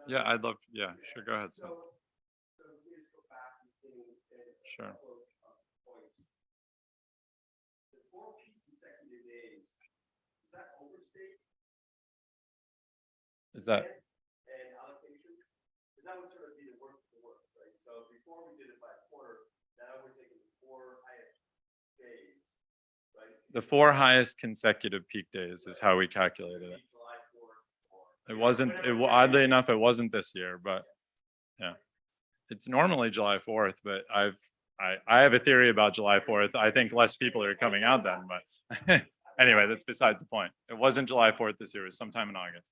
Yeah, I'd love, yeah, sure, go ahead, Sam. Sure. Is that, the four highest consecutive peak days is how we calculated it. It wasn't, oddly enough, it wasn't this year, but yeah. It's normally July 4th, but I have a theory about July 4th. I think less people are coming out then, but anyway, that's besides the point. It wasn't July 4th this year, it was sometime in August.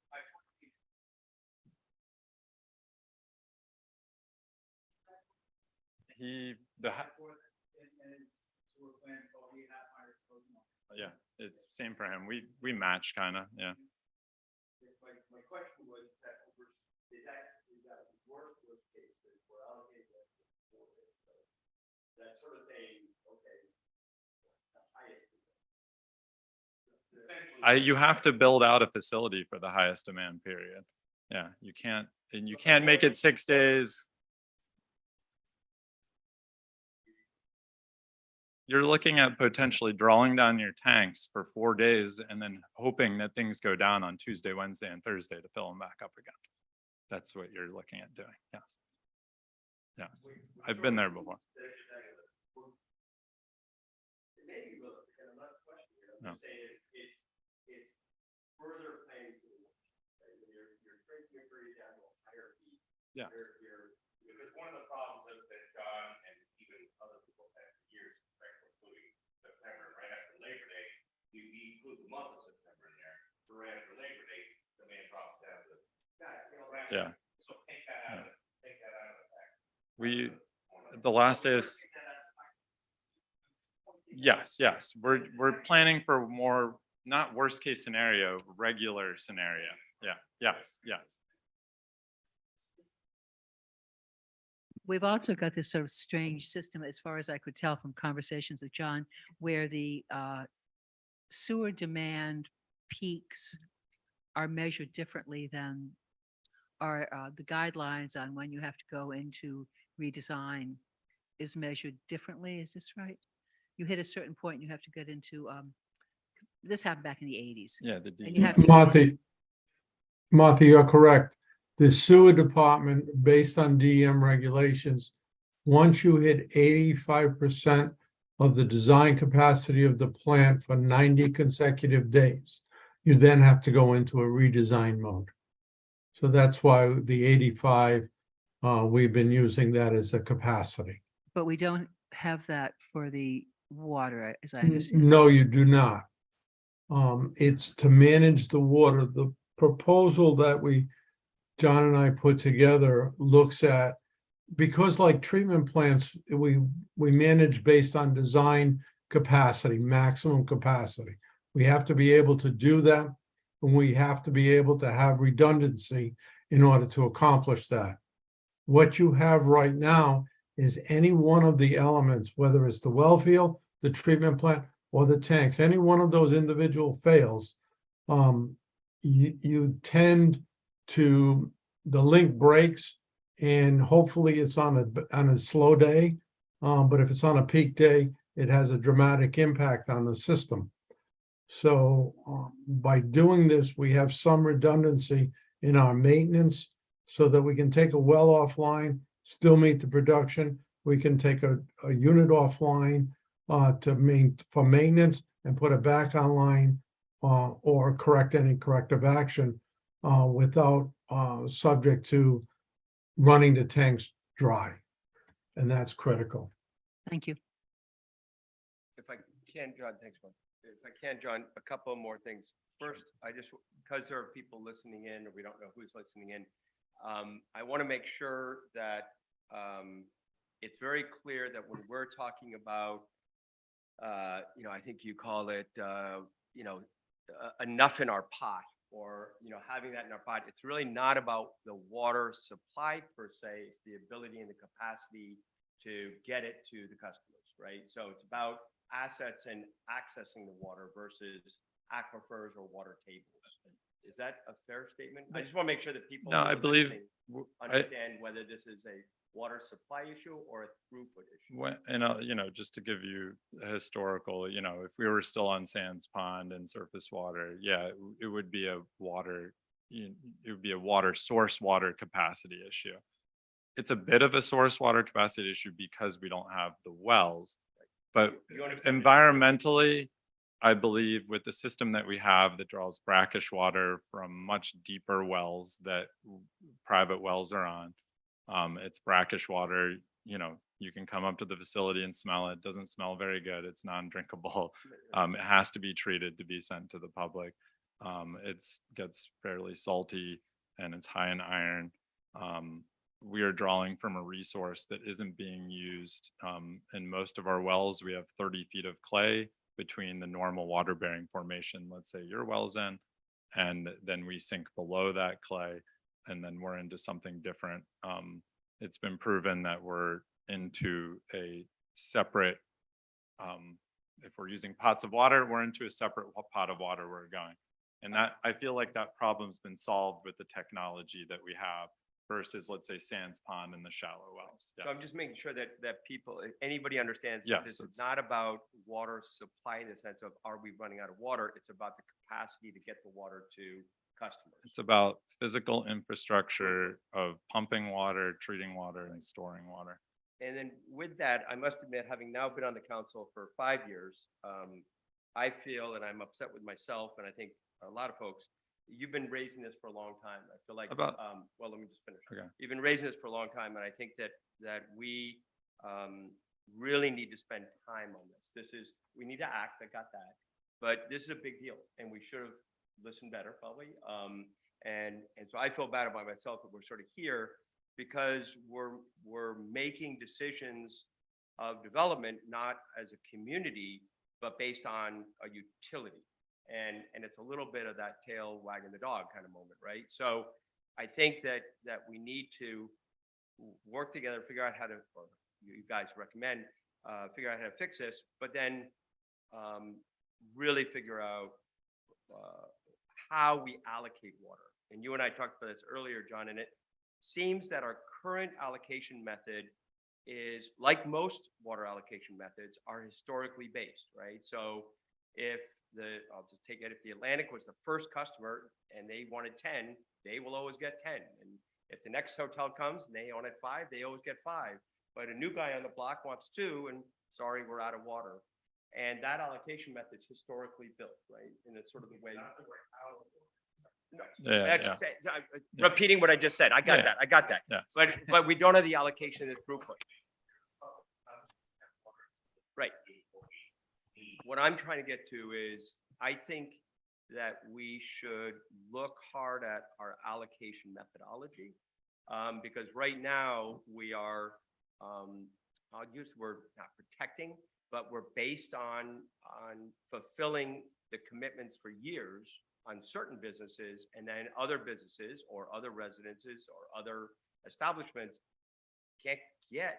Yeah, it's same for him. We match kind of, yeah. You have to build out a facility for the highest demand period. Yeah, you can't, and you can't make it 6 days. You're looking at potentially drawing down your tanks for 4 days and then hoping that things go down on Tuesday, Wednesday, and Thursday to fill them back up again. That's what you're looking at doing. Yes. Yes. I've been there before. No. Yes. Because one of the problems that John and even other people had for years, including September, right after Labor Day, you include the month of September in there. Right after Labor Day, demand drops down to. Yeah. So take that out of the fact. The last day is. Yes, we're planning for more, not worst case scenario, regular scenario. Yeah, yes. We've also got this sort of strange system, as far as I could tell from conversations with John, where the sewer demand peaks are measured differently than are the guidelines on when you have to go into redesign is measured differently. Is this right? You hit a certain point, and you have to get into, this happened back in the 80s. Yeah, And you have to. Martha, you're correct. The sewer department, based on DEM regulations, once you hit 85% of the design capacity of the plant for 90 consecutive days, you then have to go into a redesign mode. So that's why the 85, we've been using that as a capacity. But we don't have that for the water, as I understand. No, you do not. It's to manage the water. The proposal that John and I put together looks at, because like treatment plants, we manage based on design capacity, maximum capacity. We have to be able to do that, and we have to be able to have redundancy in order to accomplish that. What you have right now is any one of the elements, whether it's the well field, the treatment plant, or the tanks, any one of those individual fails, you tend to, the link breaks, and hopefully it's on a slow day. But if it's on a peak day, it has a dramatic impact on the system. So by doing this, we have some redundancy in our maintenance so that we can take a well offline, still meet the production. We can take a unit offline for maintenance and put it back online or correct any corrective action without subject to running the tanks dry. And that's critical. Thank you. If I can, John, thanks, Mike. If I can, John, a couple more things. First, because there are people listening in, or we don't know who's listening in, I want to make sure that it's very clear that when we're talking about, I think you call it, enough in our pot, or, having that in our pot, it's really not about the water supply per se, it's the ability and the capacity to get it to the customers, right? So it's about assets and accessing the water versus aquifers or water tables. Is that a fair statement? I just want to make sure that people No, who I are believe, listening I, understand whether this is a water supply issue or a throughput issue. when, and, you know, just to give you a historical, you know, if we were still on Sands Pond and surface water, yeah, it would be a water, it would be a water source water capacity issue. It's a bit of a source water capacity issue because we don't have the wells. But You understand the- environmentally, I believe with the system that we have that draws brackish water from much deeper wells that private wells are on, it's brackish water, you know, you can come up to the facility and smell it. Doesn't smell very good. It's non-drinkable. It has to be treated to be sent to the public. It's gets fairly salty and it's high in iron. We are drawing from a resource that isn't being used. In most of our wells, we have 30 feet of clay between the normal water bearing formation, let's say your well's in, and then we sink below that clay and then we're into something different. It's been proven that we're into a separate, if we're using pots of water, we're into a separate pot of water we're going. And that, I feel like that problem's been solved with the technology that we have versus, let's say, Sands Pond and the shallow wells. So I'm just making sure that people, anybody understands that Yes, this is it's- not about water supply in the sense of, are we running out of water? It's about the capacity to get the water to customers. It's about physical infrastructure of pumping water, treating water, and storing water. And then with that, I must admit, having now been on the council for 5 years, I feel, and I'm upset with myself, and I think a lot of folks, you've been raising this for a long time. I feel like, About- well, let me just finish. Okay. You've been raising this for a long time, and I think that we really need to spend time on this. We need to act, I got that, but this is a big deal, and we should have listened better, probably. And so I feel bad about myself that we're sort of here because we're making decisions of development, not as a community, but based on a utility. And it's a little bit of that tail wagging the dog kind of moment, right? So I think that we need to work together, figure out how to, or you guys recommend, figure out how to fix this, but then really figure out how we allocate water. And you and I talked about this earlier, John, and it seems that our current allocation method is, like most water allocation methods, are historically based, right? So I'll just take it, if the Atlantic was the first customer and they wanted 10, they will always get 10. And if the next hotel comes and they wanted 5, they always get 5. But a new guy on the block wants 2, and sorry, we're out of water. And that allocation method's historically built, right? And it's sort of the way. No, Yeah, that's yeah. repeating what I just said. I got Yeah. that. I got that. Yes. But we don't have the allocation of throughput. Right. What I'm trying to get to is, I think that we should look hard at our allocation methodology. Because right now we are, I'll use the word not protecting, but we're based on fulfilling the commitments for years on certain businesses, and then other businesses or other residences or other establishments can't get,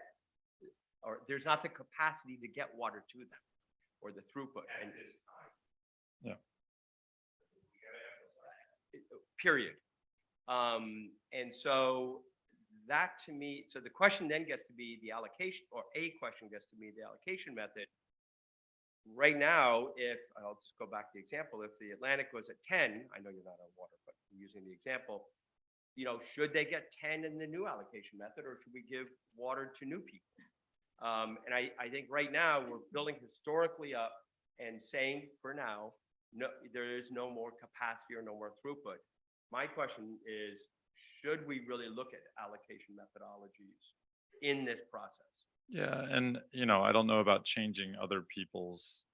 or there's not the capacity to get water to them or the throughput. And Yeah. Period. And so that to me, so the question then gets to be the allocation, or a question gets to be the allocation method. Right now, I'll just go back to the example, if the Atlantic was at 10, I know you're not on water, but I'm using the example, should they get 10 in the new allocation method, or should we give water to new people? And I think right now we're building historically up and saying for now, no, there is no more capacity or no more throughput. My question is, should we really look at allocation methodologies in this process? Yeah, and I don't know about changing other people's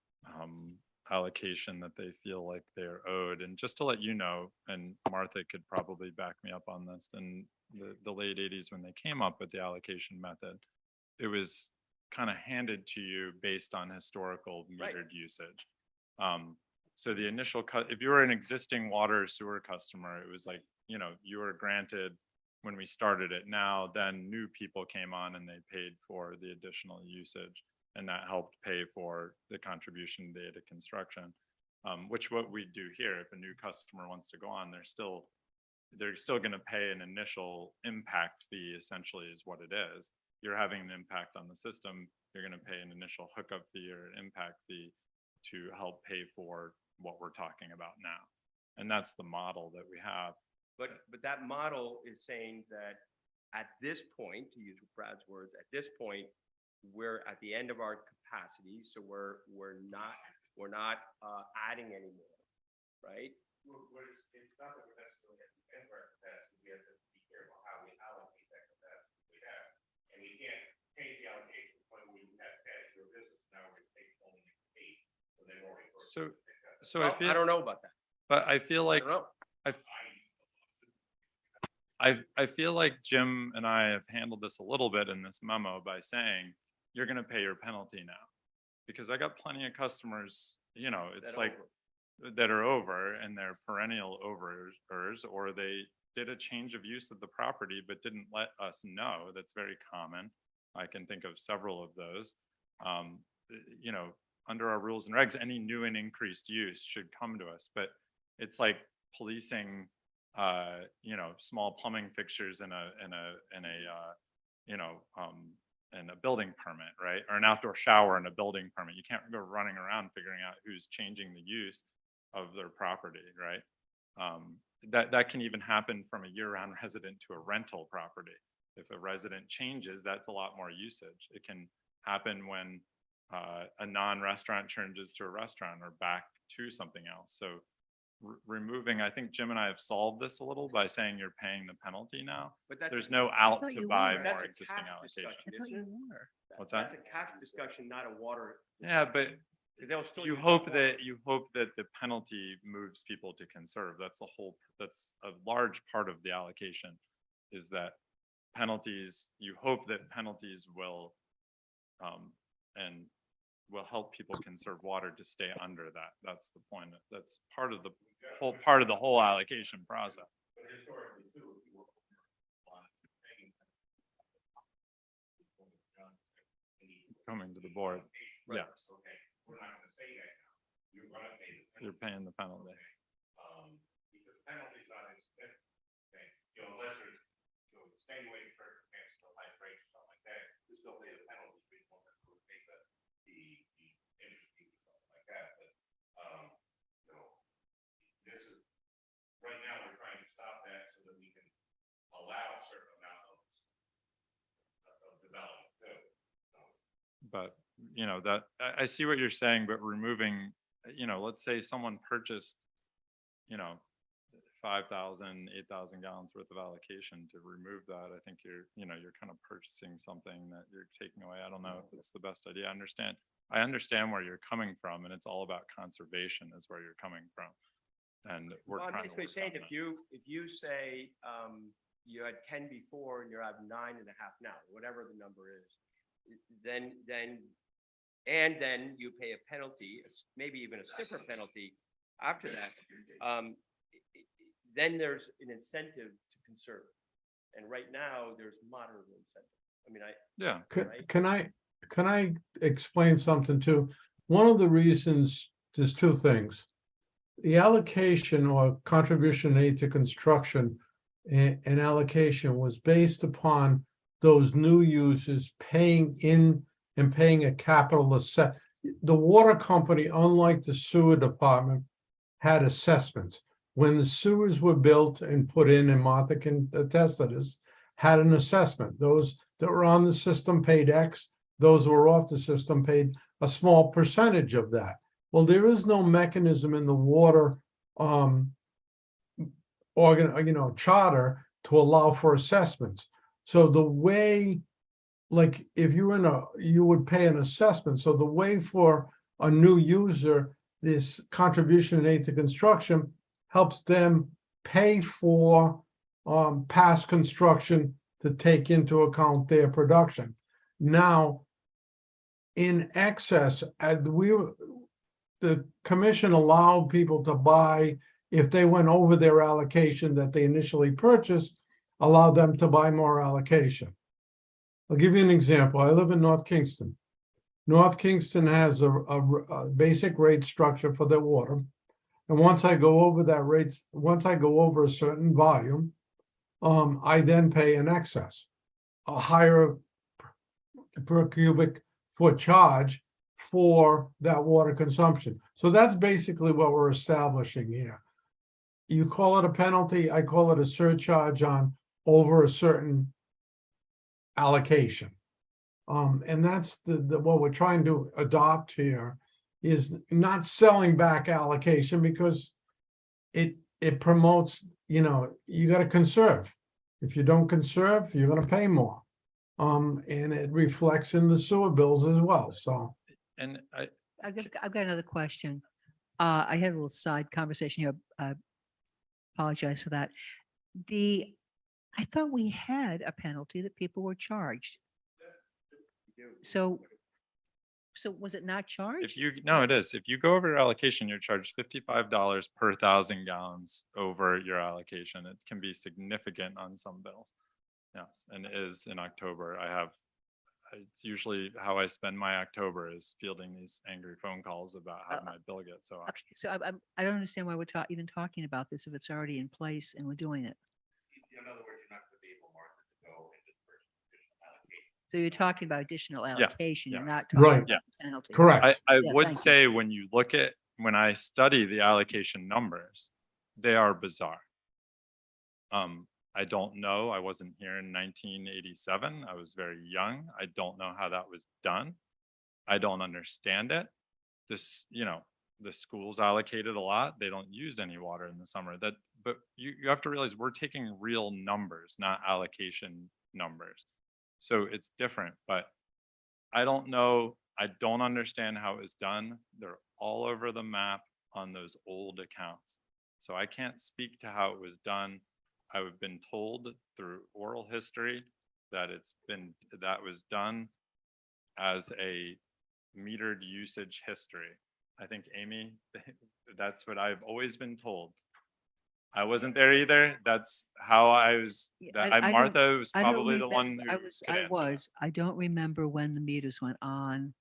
allocation that they feel like they're owed. And just to let you know, and Martha could probably back me up on this, in the late 80s when they came up with the allocation method, it was kind of handed to you based on historical Right. metered usage. So the initial cut, if you were an existing water or sewer customer, it was like, you were granted when we started it. Now, then new people came on and they paid for the additional usage, and that helped pay for the contribution data construction. Which what we do here, if a new customer wants to go on, they're still gonna pay an initial impact fee, essentially is what it is. You're having an impact on the system, you're gonna pay an initial hookup fee or an impact fee to help pay for what we're talking about now. And that's the model that we have. But that model is saying that at this point, to use Brad's words, at this point, we're at the end of our capacity, so we're not adding anymore, right? It's not that we're necessarily at the end of our capacity, we have to be careful how we allocate that capacity we have. And we can't change the allocation point where we have cash for business, now we're taking only 8, so they've already. So Well, I don't know about that. but I feel I like, don't know. I feel like Jim and I have handled this a little bit in this memo by saying, you're gonna pay your penalty now. Because I got plenty of customers, it's That like, over. that are over and they're perennial overers, or they did a change of use of the property but didn't let us know. That's very common. I can think of several of those. Under our rules and regs, any new and increased use should come to us, but it's like policing, small plumbing fixtures in a building permit, right? Or an outdoor shower in a building permit. You can't go running around figuring out who's changing the use of their property, right? That can even happen from a year-round resident to a rental property. If a resident changes, that's a lot more usage. It can happen when a non-restaurant changes to a restaurant or back to something else. So removing, I think Jim and I have solved this a little by saying you're paying the penalty now. But that's There's a- no out thought to you buy were. more That's a existing cash allocation. discussion, I thought isn't you it? were. What's That's that? a cash discussion, not a water. Yeah, but They'll still you use hope water. that the penalty moves people to conserve. That's a large part of the allocation, is that penalties, you hope that penalties will and will help people conserve water to stay under that. That's the point. That's part of the whole allocation process. But historically too, if you were Coming to the board, Right. yes, okay, we're not gonna say that now. You're gonna pay the penalty. you're paying the penalty. Because penalties on it, okay, unless there's, extenuating circumstances, so high rates or something like that, we still pay the penalties, we won't have to pay the interest fee or something like that, but, this is, right now, we're trying to stop that so that we can allow a certain amount of development too. But, I see what you're saying, but removing, let's say someone purchased, 5,000, 8,000 gallons worth of allocation. To remove that, I think you're kind of purchasing something that you're taking away. I don't know if it's the best idea. I understand where you're coming from, and it's all about conservation is where you're coming from. And we're Well, I'm trying to basically work on saying that. if you say, you had 10 before and you're at 9.5 now, whatever the number is, then you pay a penalty, maybe even a stiffer penalty after that. Then there's an incentive to conserve. And right now, there's moderate incentive. I mean, Yeah, Right. Can I explain something too? One of the reasons, there's two things. The allocation or contribution aid to construction and allocation was based upon those new users paying in and paying a capital asset. The water company, unlike the sewer department, had assessments. When the sewers were built and put in, and Martha can attest to this, had an assessment. Those that were on the system paid X, those who were off the system paid a small percentage of that. Well, there is no mechanism in the water charter to allow for assessments. So the way, like, if you would pay an assessment. So the way for a new user, this contribution aid to construction helps them pay for past construction to take into account their production. Now, in excess, the commission allowed people to buy, if they went over their allocation that they initially purchased, allow them to buy more allocation. I'll give you an example. I live in North Kingston. North Kingston has a basic rate structure for their water. And once I go over that rate, once I go over a certain volume, I then pay an excess, a higher per cubic foot charge for that water consumption. So that's basically what we're establishing here. You call it a penalty, I call it a surcharge on over a certain allocation. And that's what we're trying to adopt here is not selling back allocation because it promotes, you gotta conserve. If you don't conserve, you're gonna pay more. And it reflects in the sewer bills as well, so. And I've got another question. I had a little side conversation here. I apologize for that. I thought we had a penalty that people were charged. So was it not charged? no, it is. If you go over your allocation, you're charged $55 per 1,000 gallons over your allocation. It can be significant on some bills. Yes, and it is in October. It's usually how I spend my October is fielding these angry phone calls about how my bill gets so high. Okay, so I don't understand why we're even talking about this if it's already in place and we're doing it. In other words, you're not gonna be able, Martha, to go and just purchase additional allocation. So you're talking about additional allocation, you're yes. not talking Right. about Yes. penalty. Correct. I Yeah, would thank you. say when I study the allocation numbers, they are bizarre. I don't know. I wasn't here in 1987. I was very young. I don't know how that was done. I don't understand it. The schools allocated a lot. They don't use any water in the summer. But you have to realize we're taking real numbers, not allocation numbers. So it's different, but I don't know. I don't understand how it was done. They're all over the map on those old accounts. So I can't speak to how it was done. I've been told through oral history that that was done as a metered usage history. I think, Amy, that's what I've always been told. I wasn't there either. That's how I was, Yeah, I don't- Martha was I don't probably the one remember- who I was, could answer that. I don't remember when the meters went on.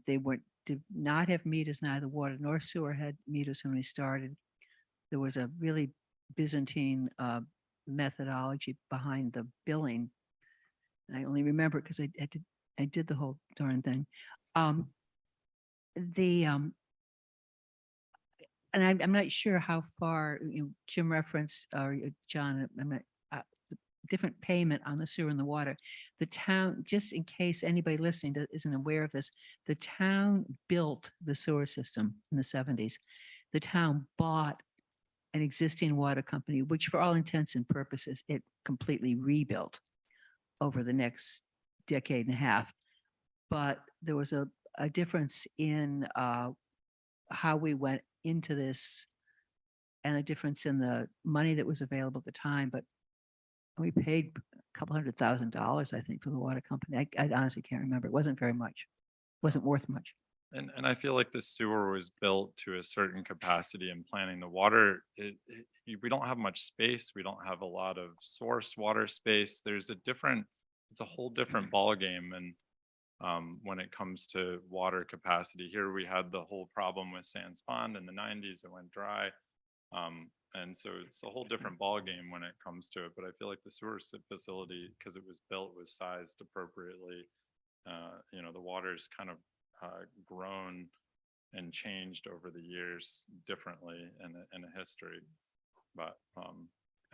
They did not have meters, neither water nor sewer had meters when we started. There was a really Byzantine methodology behind the billing. And I only remember it because I did the whole darn thing. And I'm not sure how far, Jim referenced, or John, the different payment on the sewer and the water. The town, just in case anybody listening isn't aware of this, the town built the sewer system in the 70s. The town bought an existing water company, which for all intents and purposes, it completely rebuilt over the next decade and a half. But there was a difference in how we went into this and a difference in the money that was available at the time. But we paid a couple $100,000, I think, for the water company. I honestly can't remember. It wasn't very much. Wasn't worth much. And I feel like the sewer was built to a certain capacity in planning. The water, we don't have much space. We don't have a lot of source water space. It's a whole different ballgame. And when it comes to water capacity, here we had the whole problem with Sands Pond in the 90s. It went dry. And so it's a whole different ballgame when it comes to it. But I feel like the sewer facility, because it was built, was sized appropriately. The water's kind of grown and changed over the years differently in a history. But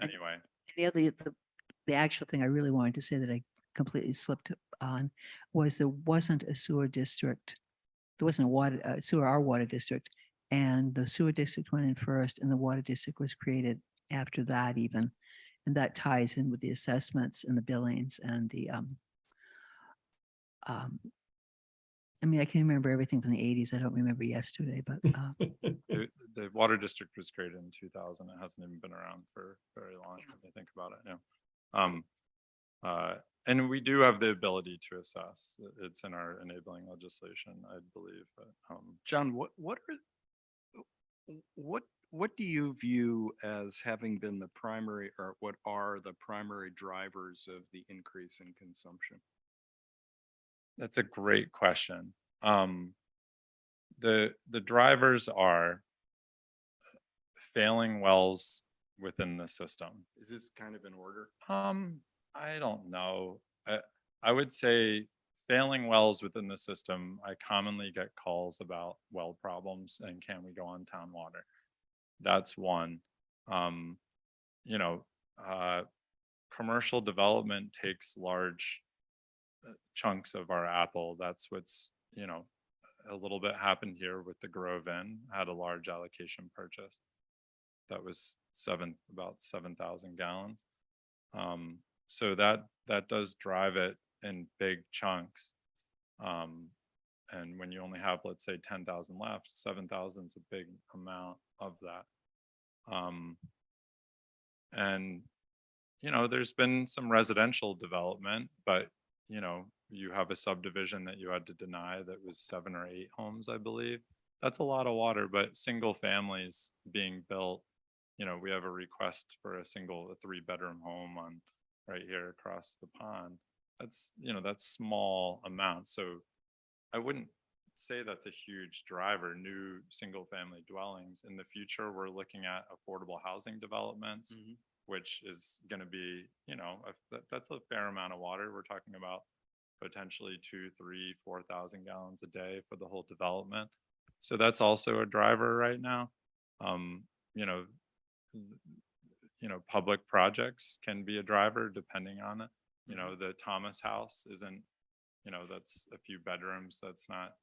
anyway, The actual thing I really wanted to say that I completely slipped on was there wasn't a sewer district. There wasn't a sewer or water district. And the sewer district went in first and the water district was created after that even. And that ties in with the assessments and the billings and the, I can remember everything from the 80s. I don't remember yesterday, but the water district was created in 2000. It hasn't even been around for very long, if you think about it. Yeah. And we do have the ability to assess. It's in our enabling legislation, I believe. But, John, what do you view as having been the primary, or what are the primary drivers of the increase in consumption? That's a great question. The drivers are failing wells within the system. Is this kind of in order? I don't know. I would say failing wells within the system, I commonly get calls about well problems and can we go on town water? That's one. You know, commercial development takes large chunks of our apple. That's what's, you know, a little bit happened here with the Grove Inn, had a large allocation purchase. That was about 7,000 gallons. So that does drive it in big chunks. And when you only have, let's say, 10,000 left, 7,000 is a big amount of that. And, you know, there's been some residential development, but, you know, you have a subdivision that you had to deny that was 7 or 8 homes, I believe. That's a lot of water, but single families being built, you know, we have a request for a 3-bedroom home on right here across the pond. That's, you know, that's small amounts. So I wouldn't say that's a huge driver, new single family dwellings. In the future, we're looking at affordable housing developments, which is going to be, you know, that's a fair amount of water. We're talking about potentially 2, 3, 4,000 gallons a day for the whole development. So that's also a driver right now. You know, public projects can be a driver depending on it. You know, the Thomas House isn't, you know, that's a few bedrooms. That's not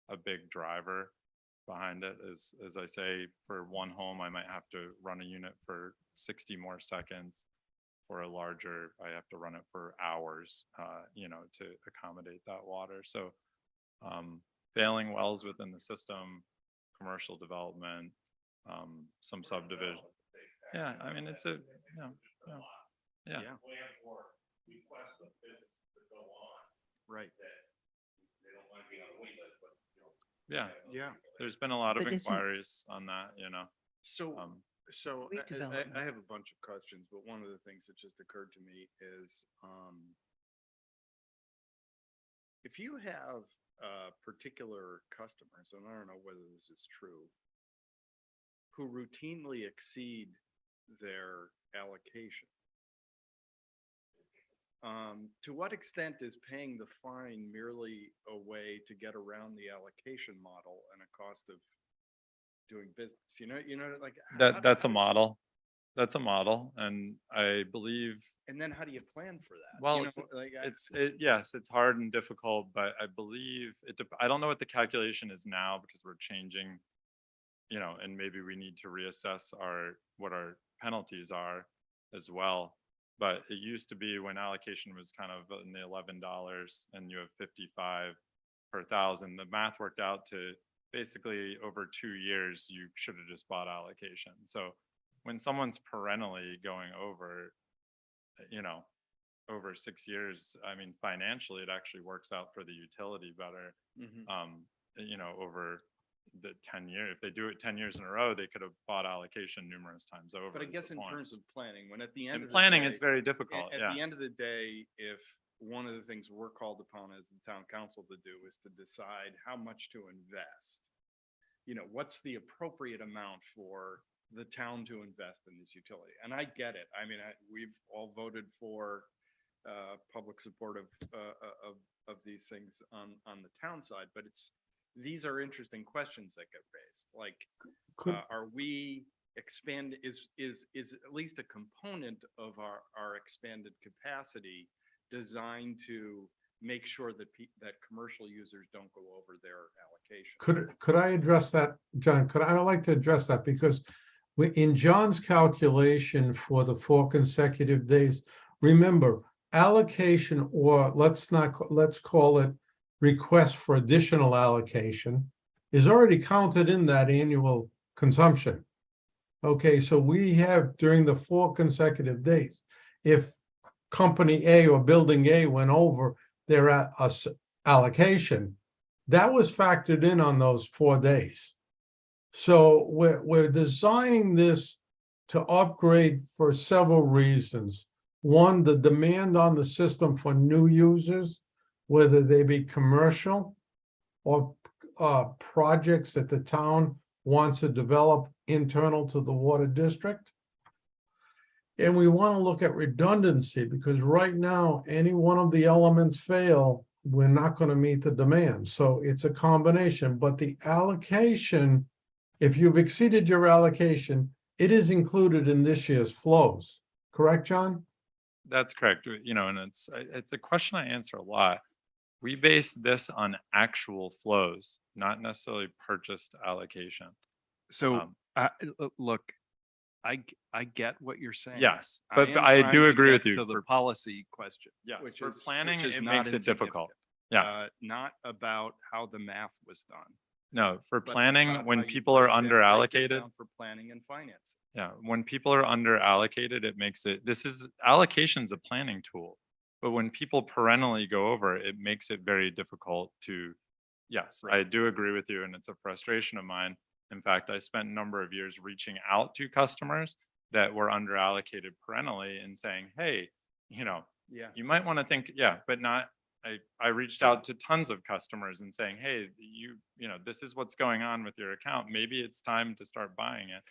a big driver behind it. As I say, for one home, I might have to run a unit for 60 more seconds. For a larger, I have to run it for hours, you know, to accommodate that water. So failing wells within the system, commercial development, some subdivision. Yeah, I mean, it's a, yeah. Yeah. Plan for request of business to go on, Right. that they don't want to be on the wait list, but, you know. Yeah, Yeah. there's been a lot of But isn't- inquiries on that, you know. So, so Redevelopment. I have a bunch of questions, but one of the things that just occurred to me is, if you have particular customers, and I don't know whether this is true, who routinely exceed their allocation, to what extent is paying the fine merely a way to get around the allocation model and a cost of doing business? You know, like That's a model. That's a model, and I believe, And then how do you plan for that? well, You it's, know, like, yes, it's hard and difficult, but I believe I don't know what the calculation is now because we're changing, you know, and maybe we need to reassess what our penalties are as well. But it used to be when allocation was kind of in the $11 and you have 55 per 1,000, the math worked out to basically over 2 years, you should have just bought allocation. So when someone's perennially going over, you know, over 6 years, I mean, financially, it actually works out for the utility better. You know, over the 10 years, if they do it 10 years in a row, they could have bought allocation numerous times over. But I is guess the in point. terms of planning, when at the end In of the planning, day- it's very difficult. At Yeah. the end of the day, if one of the things we're called upon as the town council to do is to decide how much to invest, you know, what's the appropriate amount for the town to invest in this utility? And I get it. I mean, we've all voted for public support of these things on the town side, but these are interesting questions that get raised. Like, are we is at least a component of our expanded capacity designed to make sure that that commercial users don't go over their allocation? Could I address that, John? I would like to address that because in John's calculation for the 4 consecutive days, remember allocation, or let's call it request for additional allocation, is already counted in that annual consumption. Okay, so we have during the 4 consecutive days, if company A or building A went over their allocation, that was factored in on those 4 days. So we're designing this to upgrade for several reasons. One, the demand on the system for new users, whether they be commercial or projects that the town wants to develop internal to the water district. And we want to look at redundancy because right now, any one of the elements fail, we're not going to meet the demand. So it's a combination, but the allocation, if you've exceeded your allocation, it is included in this year's flows. Correct, John? That's correct. You know, and it's a question I answer a lot. We base this on actual flows, not necessarily purchased allocation. So, Um, look, I get what you're saying. Yes, but am I trying do to agree get with you. to the For- policy question. Yes, which for is- planning, which is it not makes it difficult. insignificant. Yes. Not about how the math was done. No, for but planning, about when how you people are break under break this allocated, down For planning and finance. yeah, when people are under allocated, it makes it, this is, allocation's a planning tool. But when people perennially go over, it makes it very difficult to, yes, I Right. do agree with you, and it's a frustration of mine. In fact, I spent a number of years reaching out to customers that were under allocated perennially and saying, hey, you know, Yeah. you might want to think, yeah, but not, I reached out to tons of customers and saying, hey, you know, this is what's going on with your account. Maybe it's time to start buying it.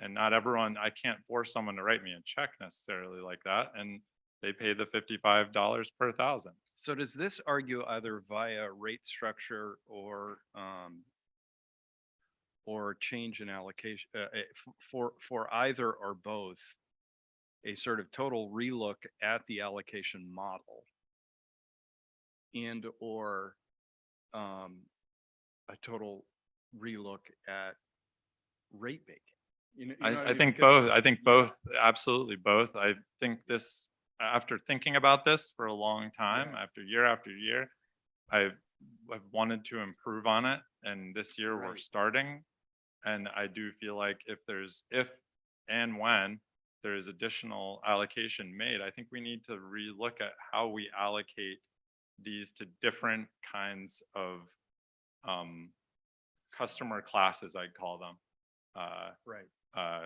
And not everyone, I can't force someone to write me a check necessarily like that. And they pay the $55 per thousand. So does this argue either via rate structure or change in allocation, for either or both, a sort of total relook at the allocation model and or a total relook at rate making? You know what I mean? think Because- both. I think both, absolutely both. I think this, after thinking about this for a long time, after year, I've wanted to improve on it. And this year we're Right. starting. And I do feel like if and when there is additional allocation made, I think we need to relook at how we allocate these to different kinds of customer classes, I'd call them. Right.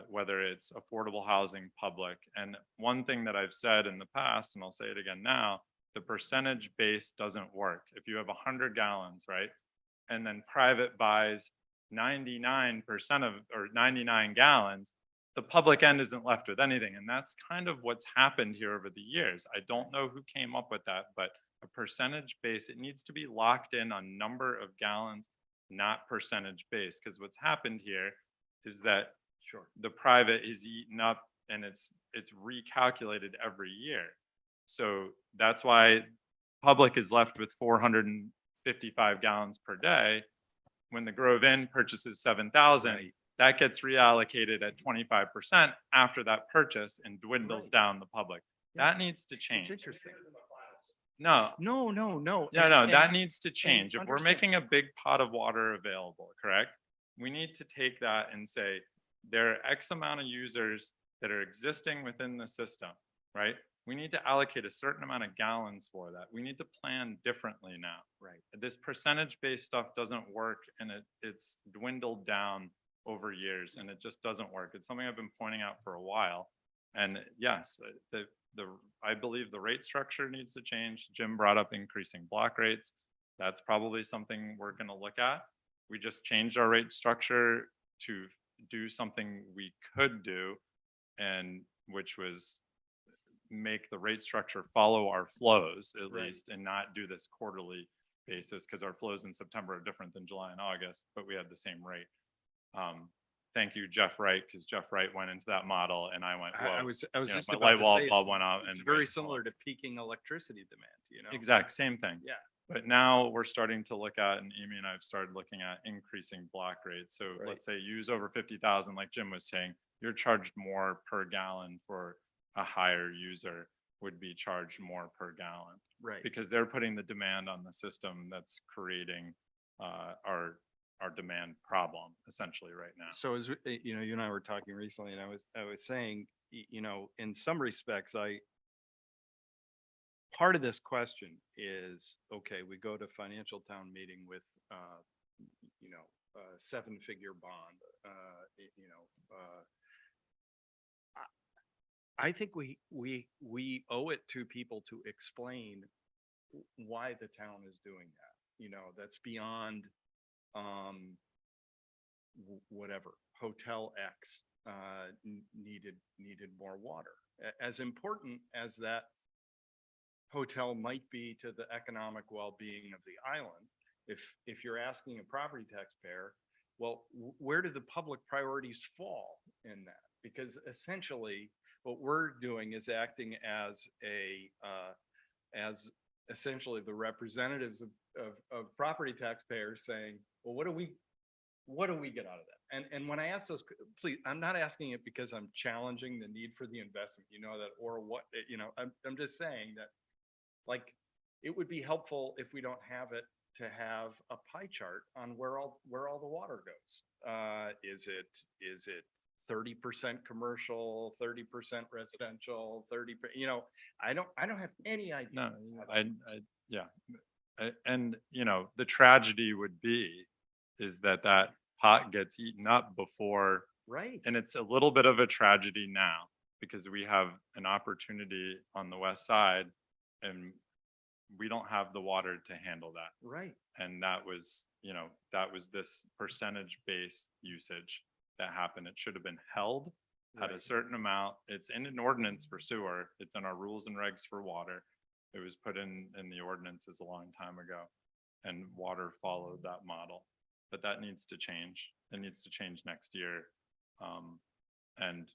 Whether it's affordable housing, public. And one thing that I've said in the past, and I'll say it again now, the percentage base doesn't work. If you have 100 gallons, right? And then private buys 99% of, or 99 gallons, the public end isn't left with anything. And that's kind of what's happened here over the years. I don't know who came up with that, but a percentage base, it needs to be locked in on number of gallons, not percentage base. Because what's happened here is that Sure. the private is eaten up and it's recalculated every year. So that's why public is left with 455 gallons per day. When the Grove Inn purchases 7,000, Right. that gets reallocated at 25% after that purchase and dwindles Right. down the public. Yeah. That needs to It's change. interesting. No, No. no, that needs to change. If we're understand. making a big pot of water available, correct? We need to take that and say, there are X amount of users that are existing within the system, right? We need to allocate a certain amount of gallons for that. We need to plan differently now. Right. This percentage-based stuff doesn't work and it's dwindled down over years and it just doesn't work. It's something I've been pointing out for a while. And yes, I believe the rate structure needs to change. Jim brought up increasing block rates. That's probably something we're going to look at. We just changed our rate structure to do something we could do, and which was make the rate structure follow our flows at Right. least, and not do this quarterly basis, because our flows in September are different than July and August, but we had the same rate. Thank you, Jeff Wright, because Jeff Wright went into that model and I went, I whoa. was you know, just my about light to bulb say, bulb went out. it's and very wait, similar to peaking electricity demand, you know? Exact same thing. Yeah. But now we're starting to look at, and Amy and I've started looking at increasing block rates. So Right. let's say you use over 50,000, like Jim was saying, you're charged more per gallon. For a higher user would be charged more per gallon, Right. because they're putting the demand on the system that's creating our demand problem essentially right now. So as you know, you and I were talking recently, and I was saying, you know, in some respects, part of this question is, okay, we go to financial town meeting with, you know, a 7-figure bond, you know, I think we owe it to people to explain why the town is doing that. You know, that's beyond whatever, Hotel X, needed more water. As important as that hotel might be to the economic well-being of the island, if you're asking a property taxpayer, well, where do the public priorities fall in that? Because essentially, what we're doing is acting as as essentially the representatives of property taxpayers saying, well, what do we get out of that? And when I ask those, please, I'm not asking it because I'm challenging the need for the investment, you know, that, or what, you know, I'm just saying that, like, it would be helpful if we don't have it to have a pie chart on where all the water goes. Is it 30% commercial, 30% residential, 30%, you know, I don't have any idea. No, yeah. And, you know, the tragedy would be is that pot gets eaten up before, Right. and it's a little bit of a tragedy now because we have an opportunity on the west side and we don't have the water to handle that. Right. And that was, you know, that was this percentage based usage that happened. It should have been held at a Right. certain amount. It's in an ordinance for sewer. It's in our rules and regs for water. It was put in the ordinances a long time ago, and water followed that model. But that needs to change. It needs to change next year. And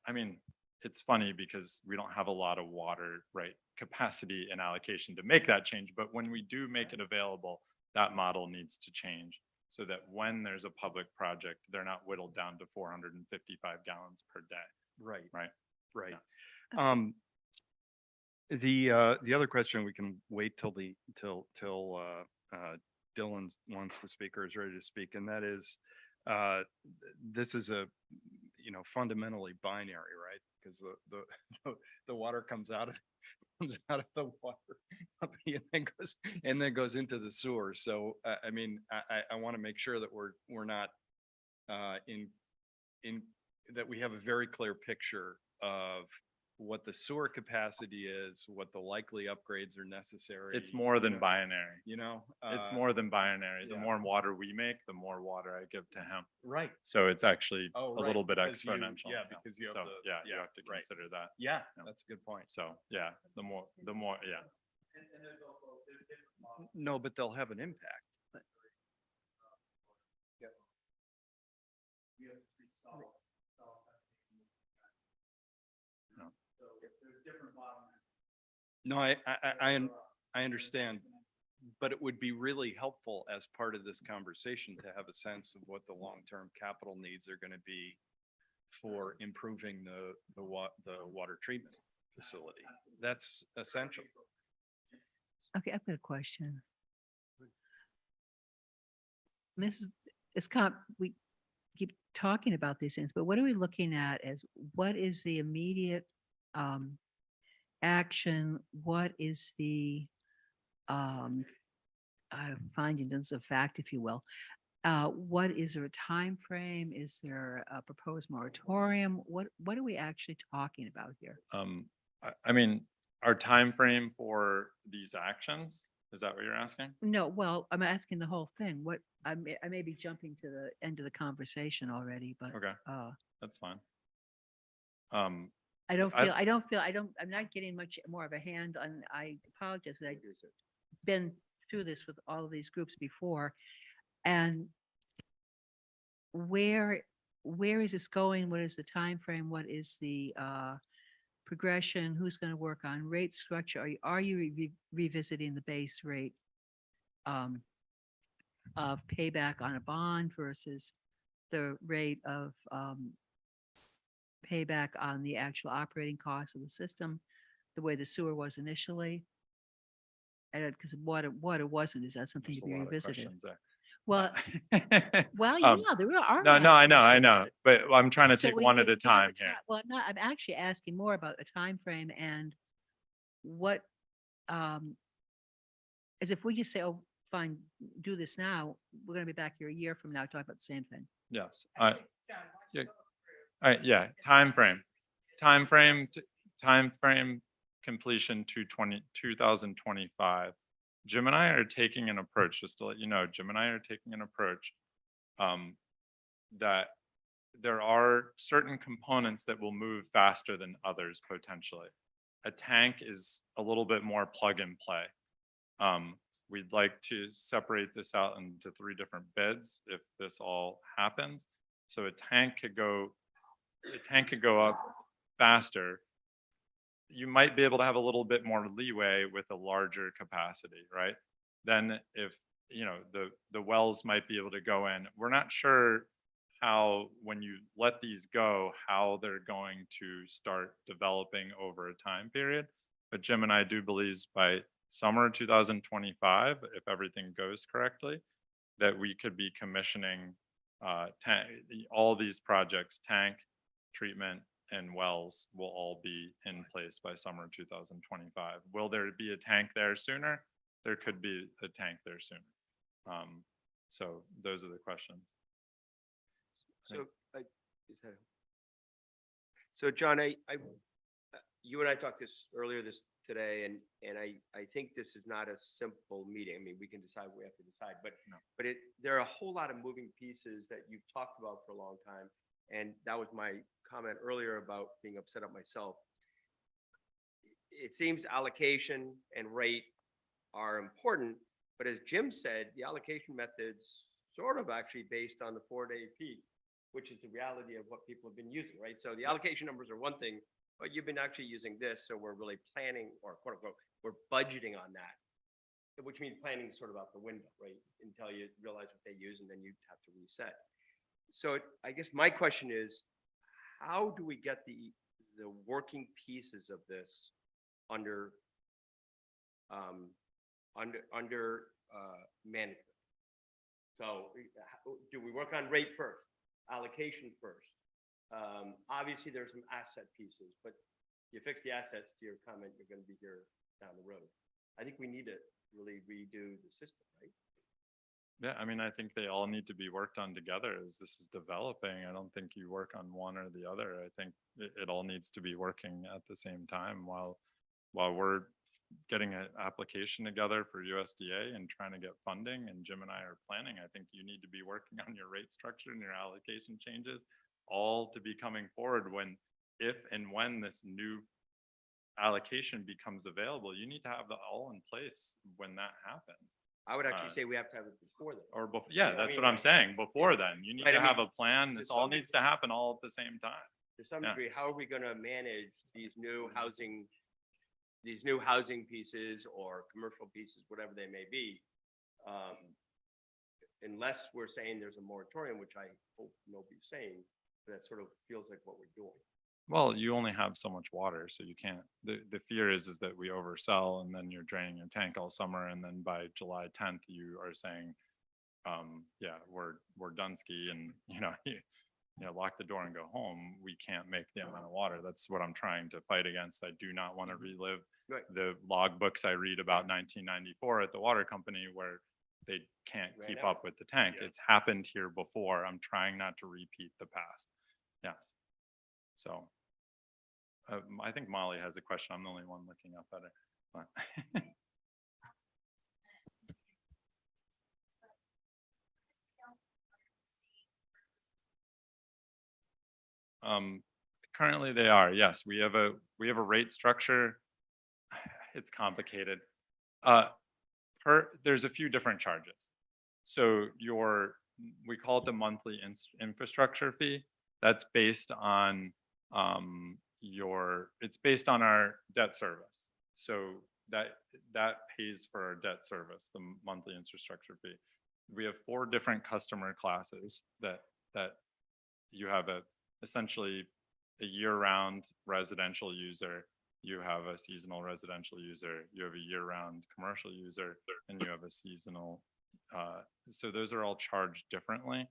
I mean, it's funny because we don't have a lot of water, right, capacity and allocation to make that change. But when we do make it available, that model needs to change so that when there's a public project, they're not whittled down to 455 gallons per day. Right. Right. Right. Yes. The other question, we can wait till Dylan wants to speak or is ready to speak, and that is, this is a, you know, fundamentally binary, right? Because the water comes out of the water company and then goes into the sewer. So I mean, I want to make sure that we're not that we have a very clear picture of what the sewer capacity is, what the likely upgrades are necessary. It's more you than know, binary. You know, It's more than binary. The yeah. more water we make, the more water I give to him. right. So it's actually Oh, a little bit because you- exponential. yeah, because you have So, the- yeah, you yeah, have to right. consider that. Yeah, Yeah. that's a good point. So, yeah, the more, yeah. No, but they'll have an impact. No, I understand, but it would be really helpful as part of this conversation to have a sense of what the long-term capital needs are gonna be for improving the water treatment facility. That's essential. Okay, I've got a question. It's kind of, we keep talking about these things, but what are we looking at as, what is the immediate action? What is the findings of fact, if you will? What is there a time frame? Is there a proposed moratorium? What are we actually talking about here? I mean, our time frame for these actions, is that what you're asking? No, well, I'm asking the whole thing. What, I may be jumping to the end of the conversation already, but Okay, uh, that's fine. I'm not getting much more of a hand on, I apologize, I've been through this with all of these groups before. And where is this going? What is the time frame? What is the progression? Who's going to work on rate structure? Are you revisiting the base rate of payback on a bond versus the rate of payback on the actual operating cost of the system, the way the sewer was initially? And because water wasn't, is that something There's to a be lot of revisited? questions there. Well, well, Um, yeah, there are. No, a no, lot I of know, I questions. know, but I'm trying to So take we- one we- at a we have time here. Well, I'm actually asking more about a time frame and what, as if we just say, oh, fine, do this now, we're gonna be back here a year from now talking about the same thing. Yes. Yeah. All right, yeah, time frame completion to 2025. Jim and I are taking an approach, just to let you know, Jim and I are taking an approach that there are certain components that will move faster than others potentially. A tank is a little bit more plug and play. We'd like to separate this out into 3 different bids if this all happens. So a tank could go up faster. You might be able to have a little bit more leeway with a larger capacity, right? Then if, you know, the wells might be able to go in. We're not sure how, when you let these go, how they're going to start developing over a time period. But Jim and I do believe by summer 2025, if everything goes correctly, that we could be commissioning all these projects, tank, treatment, and wells will all be in place by summer 2025. Will there be a tank there sooner? There could be a tank there sooner. So those are the questions. So, so John, you and I talked earlier today, and I think this is not a simple meeting. I mean, we can decide what we have to decide, but, No. but there are a whole lot of moving pieces that you've talked about for a long time. And that was my comment earlier about being upset at myself. It seems allocation and rate are important, but as Jim said, the allocation method's sort of actually based on the 4-day peak, which is the reality of what people have been using, right? So the allocation numbers are one thing, but you've been actually using this, so we're really planning, or quote unquote, we're budgeting on that, which means planning is sort of out the window, right? Until you realize what they use, and then you have to reset. So I guess my question is, how do we get the working pieces of this under management? So do we work on rate first, allocation first? Obviously there's some asset pieces, but you fix the assets, to your comment, you're going to be here down the road. I think we need to really redo the system, right? Yeah, I mean, I think they all need to be worked on together as this is developing. I don't think you work on one or the other. I think it all needs to be working at the same time while we're getting an application together for USDA and trying to get funding, and Jim and I are planning. I think you need to be working on your rate structure and your allocation changes, all to be coming forward when, if and when this new allocation becomes available. You need to have that all in place when that happens. I would actually say we have to have it before then. Or before, yeah, You know what I that's mean? what I'm saying. Before then, you need Right, to I have mean, a plan. to This all some needs to happen all at the same time. To some Yeah. degree, how are we going to manage these new housing pieces or commercial pieces, whatever they may be? Unless we're saying there's a moratorium, which I hope nobody's saying, but that sort of feels like what we're doing. Well, you only have so much water, so you can't, the fear is that we oversell and then you're draining your tank all summer, and then by July 10th, you are saying, yeah, we're done ski, and you know, lock the door and go home. We can't make the amount of water. That's what I'm trying to fight against. I do not want to relive Right. the log books I read about 1994 at the water company where they can't Ran keep out. up with the tank. Yeah. It's happened here before. I'm trying not to repeat the past. Yes. So I think Molly has a question. I'm the only one looking up at it. But currently they are, yes. We have a rate structure. It's complicated. There's a few different charges. So we call it the monthly infrastructure fee. That's based on it's based on our debt service. So that pays for our debt service, the monthly infrastructure fee. We have 4 different customer classes that you have essentially a year-round residential user, you have a seasonal residential user, you have a year-round commercial user, and you have a seasonal. So those are all charged differently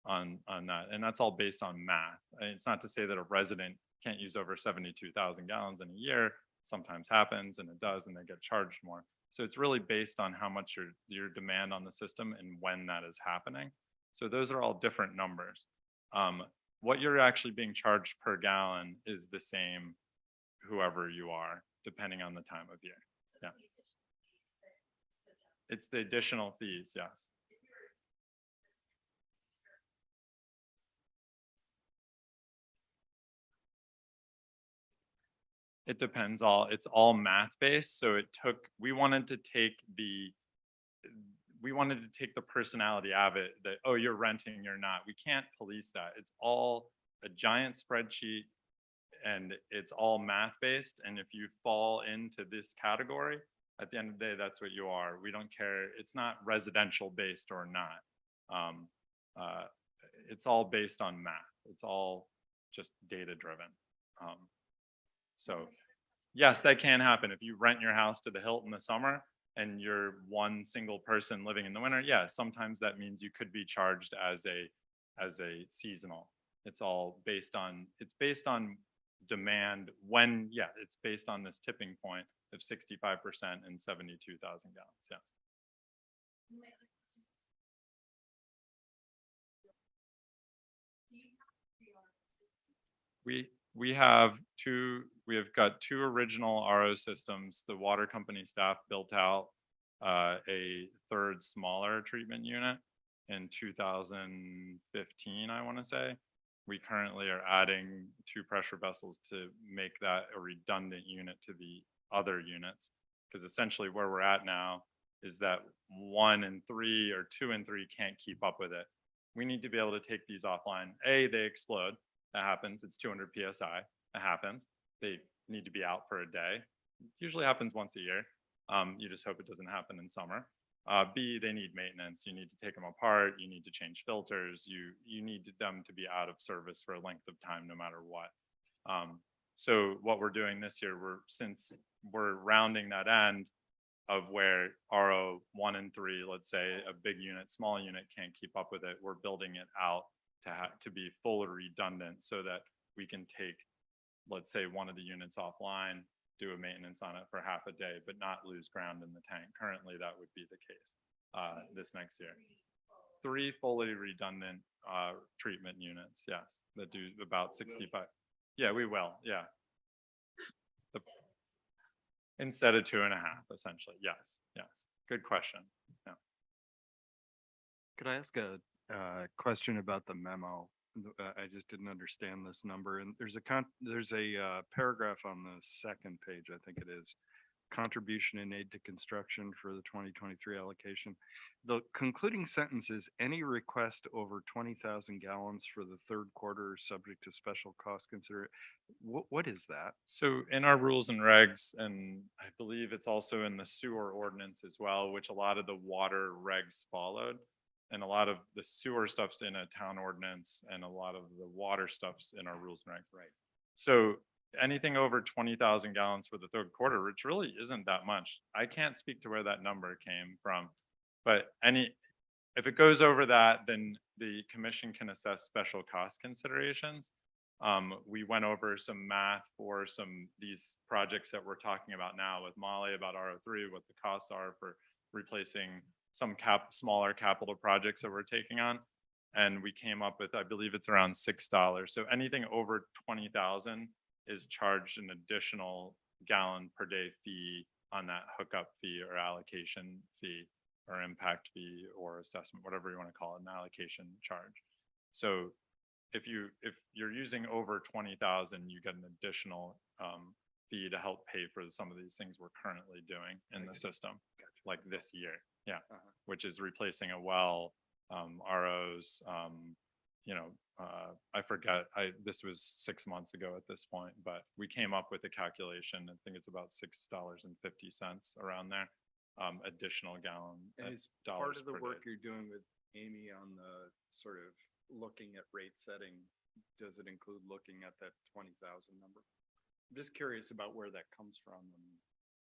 on that, and that's all based on math. And it's not to say that a resident can't use over 72,000 gallons in a year. Sometimes happens, and it does, and they get charged more. So it's really based on how much your demand on the system and when that is happening. So those are all different numbers. What you're actually being charged per gallon is the same, whoever you are, depending on the time of year. Yeah. It's the additional fees, yes. It depends it's all math based, so we wanted to take the personality of it that, oh, you're renting, you're not. We can't police that. It's all a giant spreadsheet and it's all math based. And if you fall into this category, at the end of the day, that's what you are. We don't care. It's not residential based or not. It's all based on math. It's all just data driven. So yes, that can happen. If you rent your house to the hilt in the summer and you're one single person living in the winter, yeah, sometimes that means you could be charged as a seasonal. It's based on demand when, yeah, it's based on this tipping point of 65% and 72,000 gallons, yes. We have got two original RO systems. The water company staff built out a third smaller treatment unit in 2015, I want to say. We currently are adding 2 pressure vessels to make that a redundant unit to the other units. Because essentially where we're at now is that 1 and 3 or 2 and 3 can't keep up with it. We need to be able to take these offline. They explode. That happens. It's 200 PSI. That happens. They need to be out for a day. It usually happens once a year. You just hope it doesn't happen in summer. B, they need maintenance. You need to take them apart. You need to change filters. You need them to be out of service for a length of time, no matter what. So what we're doing this year, since we're rounding that end of where RO 1 and 3, let's say a big unit, small unit can't keep up with it, we're building it out to be fully redundant so that we can take, let's say, one of the units offline, do a maintenance on it for half a day, but not lose ground in the tank. Currently, that would be the case this next year. 3 fully redundant treatment units, yes, that do about 65. Yeah, we will, yeah. Instead of 2.5, essentially, yes, yes. Good question. Yeah. Could I ask a question about the memo? I just didn't understand this number. And there's a paragraph on the second page, I think it is, contribution and aid to construction for the 2023 allocation. The concluding sentence is any request over 20,000 gallons for the third quarter subject to special cost what is that? So in our rules and regs, and I believe it's also in the sewer ordinance as well, which a lot of the water regs followed. And a lot of the sewer stuff's in a town ordinance and a lot of the water stuff's in our rules and regs. Right. So anything over 20,000 gallons for the third quarter, which really isn't that much. I can't speak to where that number came from, but if it goes over that, then the commission can assess special cost considerations. We went over some math for these projects that we're talking about now with Molly about RO3, what the costs are for replacing some smaller capital projects that we're taking on. And we came up with, I believe it's around $6. So anything over 20,000 is charged an additional gallon per day fee on that hookup fee or allocation fee or impact fee or assessment, whatever you want to call it, an allocation charge. So if you're using over 20,000, you get an additional fee to help pay for some of these things we're currently doing in the system, like this year. Yeah, which is replacing a well, ROs, I forget, this was 6 months ago at this point, but we came up with a calculation. I think it's about $6.50 around there, additional gallon. And is part of the work you're doing with Amy on the sort of looking at rate setting, does it include looking at that 20,000 number? I'm just curious about where that comes from.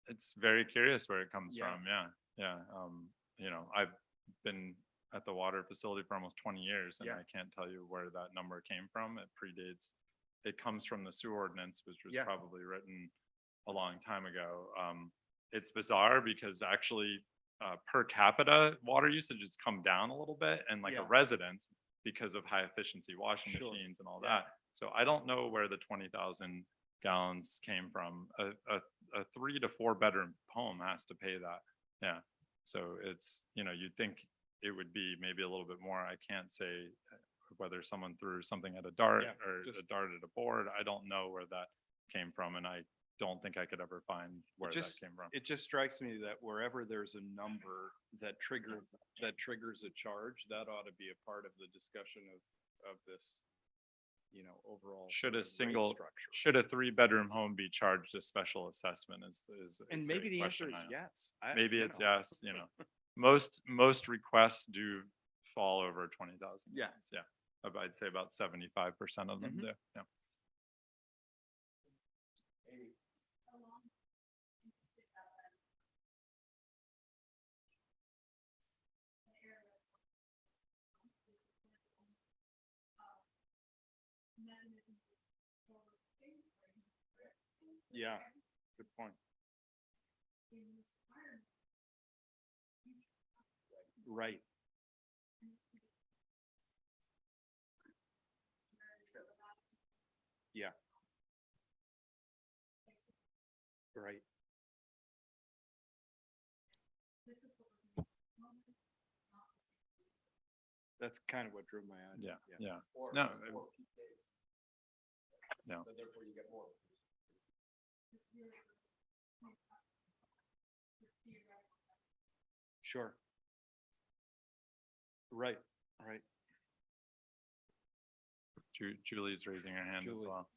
It's very curious where it comes Yeah. from. Yeah. Yeah. I've been at the water facility for almost 20 years and Yeah. I can't tell you where that number came from. It comes from the sewer ordinance, which was Yeah. probably written a long time ago. It's bizarre because actually per capita water usage has come down a little bit and like a Yeah. residence because of high efficiency washing Sure. machines and all Yeah. that. So I don't know where the 20,000 gallons came from. A 3 to 4 bedroom home has to pay that. Yeah. So it's, you'd think it would be maybe a little bit more. I can't say whether someone threw something at a dart Yeah, or just- a dart at a board. I don't know where that came from. And I don't think I could ever find where that just- came from. It just strikes me that wherever there's a number that triggers a charge, that ought to be a part of the discussion of this, overall. Should sort a of rate single, structure. should a 3-bedroom home be charged a special assessment is a And maybe great the answer question. is I know. yes. Maybe it's yes, most requests do fall over 20,000. Yeah. units, Yeah. I'd say about 75% of them Mhm. do. Yeah. Yeah, good point. Right. Yeah. Right. That's kind of what drew my eye. Yeah. Yeah. Or- No, or peak days. No. So therefore you get more. Sure. Right, right. Julie's raising her hand as Julie. well.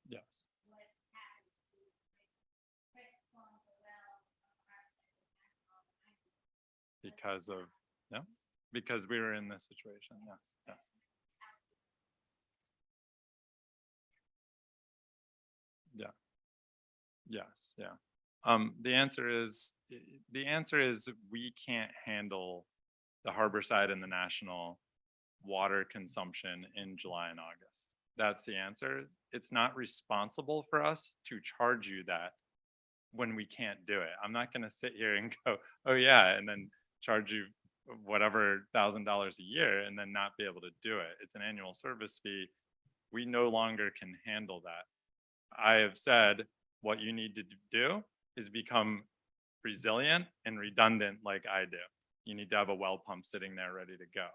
Yes. Because of, because we were in this situation. Yes, yes. Yeah. Yes, yeah. The answer is we can't handle the Harborside and the national water consumption in July and August. That's the answer. It's not responsible for us to charge you that when we can't do it. I'm not gonna sit here and go, oh yeah, and then charge you whatever $1,000 a year and then not be able to do it. It's an annual service fee. We no longer can handle that. I have said, what you need to do is become resilient and redundant like I do. You need to have a well pump sitting there ready to go.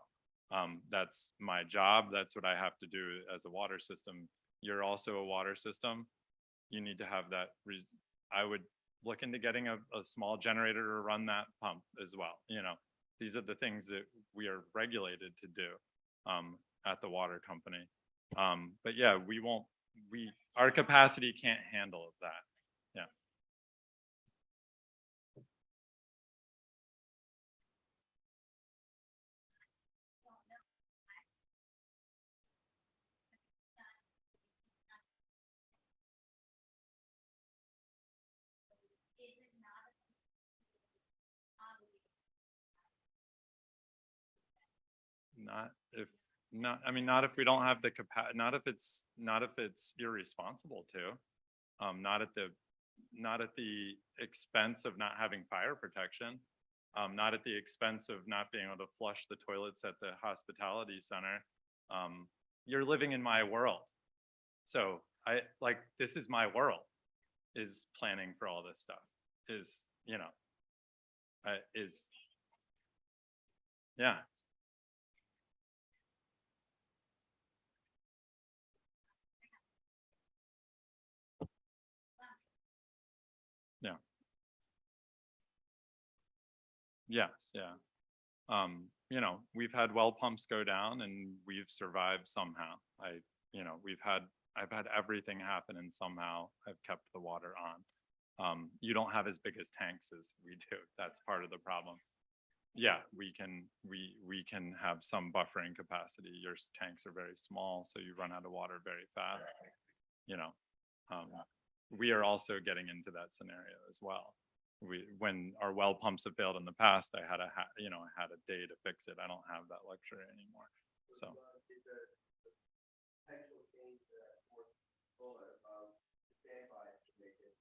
That's my job. That's what I have to do as a water system. You're also a water system. You need to have that. I would look into getting a small generator to run that pump as well. These are the things that we are regulated to do at the water company. But yeah, our capacity can't handle that. Yeah. Not if we don't have the not if it's irresponsible to, not at the expense of not having fire protection, not at the expense of not being able to flush the toilets at the hospitality center. You're living in my world. So this is my world, is planning for all this stuff yeah. Yeah. Yes, yeah. We've had well pumps go down and we've survived somehow. I've had everything happen and somehow I've kept the water on. You don't have as big as tanks as we do. That's part of the problem. Yeah, we can have some buffering capacity. Your tanks are very small, so you run out of water very fast. We are also getting into that scenario as well. When our well pumps have failed in the past, I had a day to fix it. I don't have that luxury anymore. So potential change to that fourth bullet of standby to make it,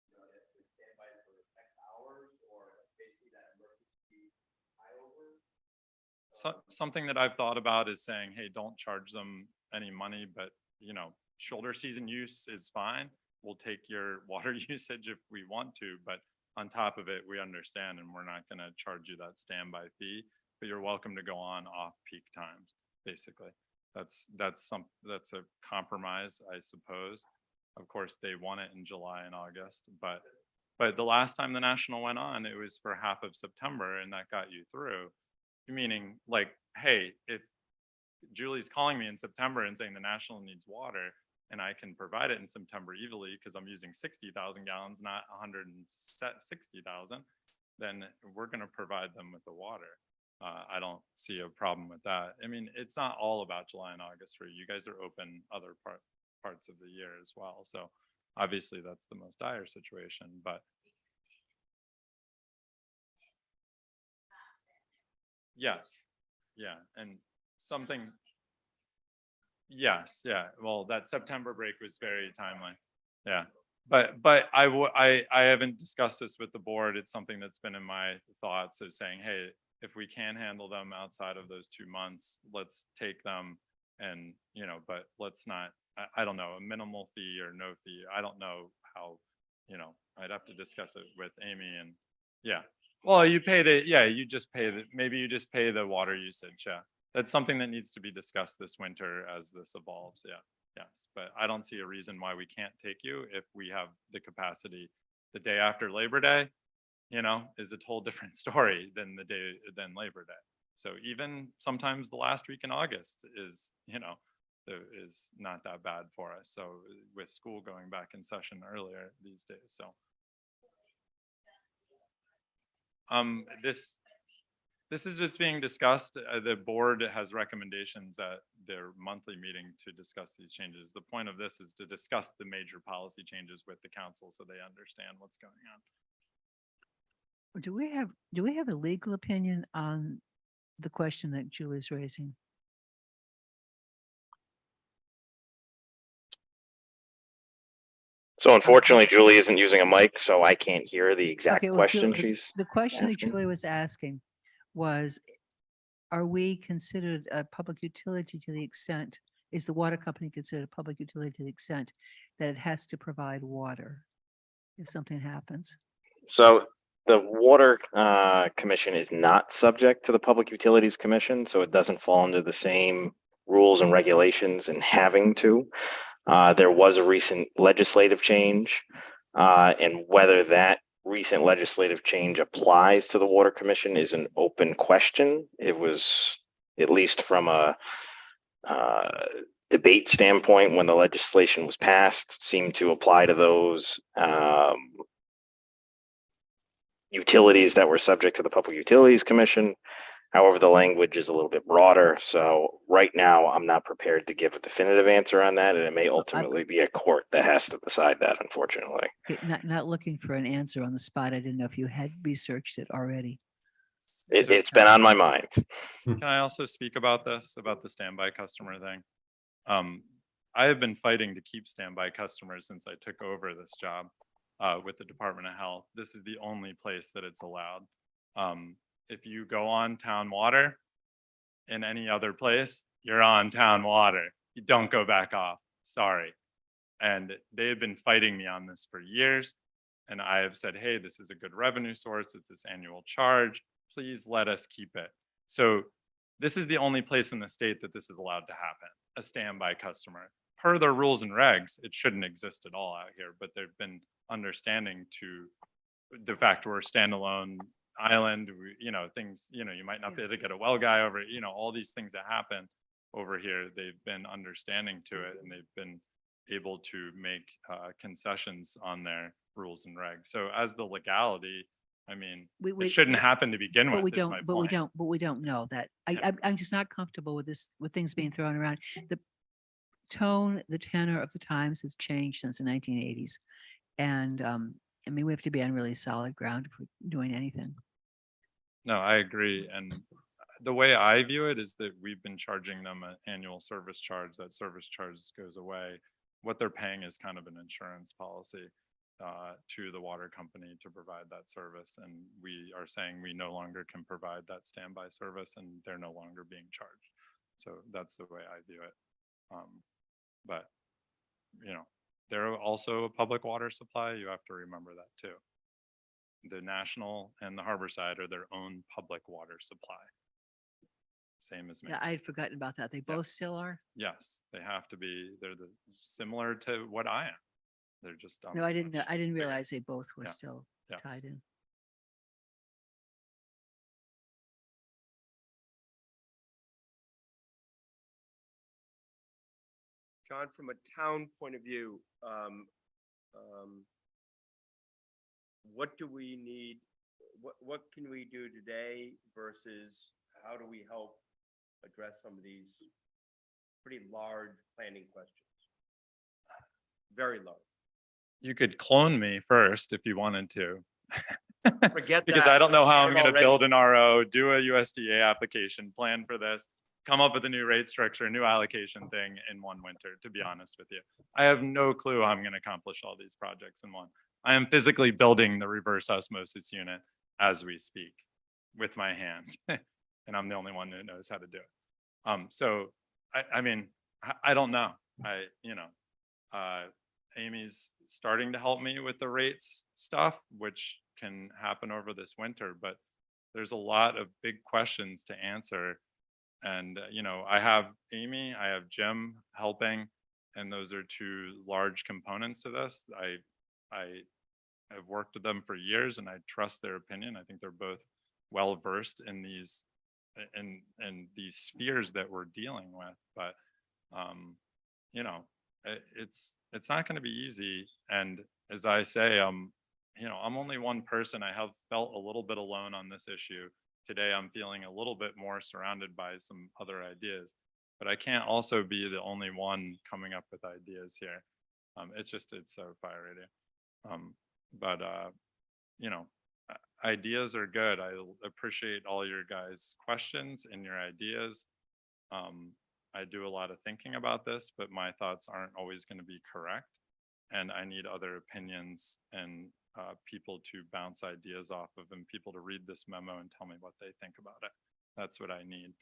you know, that the standby for X hours or basically that emergency flyover? So, something that I've thought about is saying, hey, don't charge them any money, but shoulder season use is fine. We'll take your water usage if we want to, but on top of it, we understand and we're not gonna charge you that standby fee, but you're welcome to go on off peak times, basically. That's a compromise, I suppose. Of course, they want it in July and August, but the last time the national went on, it was for half of September and that got you through. Meaning like, hey, if Julie's calling me in September and saying the national needs water and I can provide it in September easily because I'm using 60,000 gallons, not 160,000, then we're going to provide them with the water. I don't see a problem with that. I mean, it's not all about July and August for you. You guys are open other parts of the year as well. So obviously that's the most dire situation, but yes, yeah, and something. Yes, yeah, well, that September break was very timely, yeah. But I haven't discussed this with the board. It's something that's been in my thoughts of saying, hey, if we can handle them outside of those 2 months, let's take them. And, but let's not, I don't know, a minimal fee or no fee. I don't know how, I'd have to discuss it with Amy and, yeah. Well, you just pay maybe you just pay the water usage, yeah. That's something that needs to be discussed this winter as this evolves, yeah. Yes, but I don't see a reason why we can't take you if we have the capacity. The day after Labor Day, is a whole different story than Labor Day. So even sometimes the last week in August is, is not that bad for us. So with school going back in session earlier these days, so. This is what's being discussed. The board has recommendations at their monthly meeting to discuss these changes. The point of this is to discuss the major policy changes with the council so they understand what's going on. Do we have a legal opinion on the question that Julie's raising? So unfortunately, Julie isn't using a mic, so I can't hear the exact Okay, well, question Julie, she's the question that asking. Julie was asking was, are we considered a public utility to the extent, is the water company considered a public utility to the extent that it has to provide water if something happens? So the Water Commission is not subject to the Public Utilities Commission, so it doesn't fall under the same rules and regulations in having to. There was a recent legislative change, and whether that recent legislative change applies to the Water Commission is an open question. It was, at least from a debate standpoint, when the legislation was passed, seemed to apply to those utilities that were subject to the Public Utilities Commission. However, the language is a little bit broader. So right now, I'm not prepared to give a definitive answer on that. And it may ultimately be a court that has to decide that, unfortunately. Okay, not looking for an answer on the spot. I didn't know if you had researched it already. So It's been on my mind. can I also speak about this, about the standby customer thing? I have been fighting to keep standby customers since I took over this job with the Department of Health. This is the only place that it's allowed. If you go on town water in any other place, you're on town water. You don't go back off. Sorry. And they have been fighting me on this for years. And I have said, hey, this is a good revenue source. It's this annual charge. Please let us keep it. So this is the only place in the state that this is allowed to happen, a standby customer. Per their rules and regs, it shouldn't exist at all out here, but they've been understanding to the fact we're a standalone island, things, you might not be able to get a well guy over, all these things that happen over here, they've been understanding to it and they've been able to make concessions on their rules and regs. So as the legality, I mean, it shouldn't happen to begin with. But we don't know that. I'm just not comfortable with this, with things being thrown around. The tone, the tenor of the times has changed since the 1980s. And I mean, we have to be on really solid ground if we're doing anything. No, I agree. And the way I view it is that we've been charging them an annual service charge. That service charge goes away. What they're paying is kind of an insurance policy to the water company to provide that service. And we are saying we no longer can provide that standby service and they're no longer being charged. So that's the way I view it. But, you know, they're also a public water supply. You have to remember that too. The National and the Harborside are their own public water supply. Same as me. Yeah, I had forgotten about that. They Yeah. both still are? Yes, they have to be. They're similar to what I am. They're just. No, I didn't know. much I didn't bigger. realize they both were Yeah. still Yes. tied in. John, from a town point of view, what do we need? What can we do today versus how do we help address some of these pretty large planning questions? Very large. You could clone me first if you wanted to. Forget Because that. I don't know how I'm Forget it gonna build already. an RO, do a USDA application, plan for this, come up with a new rate structure, new allocation thing in one winter, to be honest with you. I have no clue how I'm gonna accomplish all these projects in one. I am physically building the reverse osmosis unit as we speak with my hands. And I'm the only one who knows how to do it. So I mean, I don't know. Amy's starting to help me with the rates stuff, which can happen over this winter, but there's a lot of big questions to answer. And, I have Amy, I have Jim helping, and those are two large components to this. I have worked with them for years and I trust their opinion. I think they're both well-versed in these spheres that we're dealing with, but, it's not going to be easy. And as I say, I'm only one person. I have felt a little bit alone on this issue. Today, I'm feeling a little bit more surrounded by some other ideas, but I can't also be the only one coming up with ideas here. It's so fire radio. Ideas are good. I appreciate all your guys' questions and your ideas. I do a lot of thinking about this, but my thoughts aren't always going to be correct. And I need other opinions and people to bounce ideas off of and people to read this memo and tell me what they think about it. That's what I need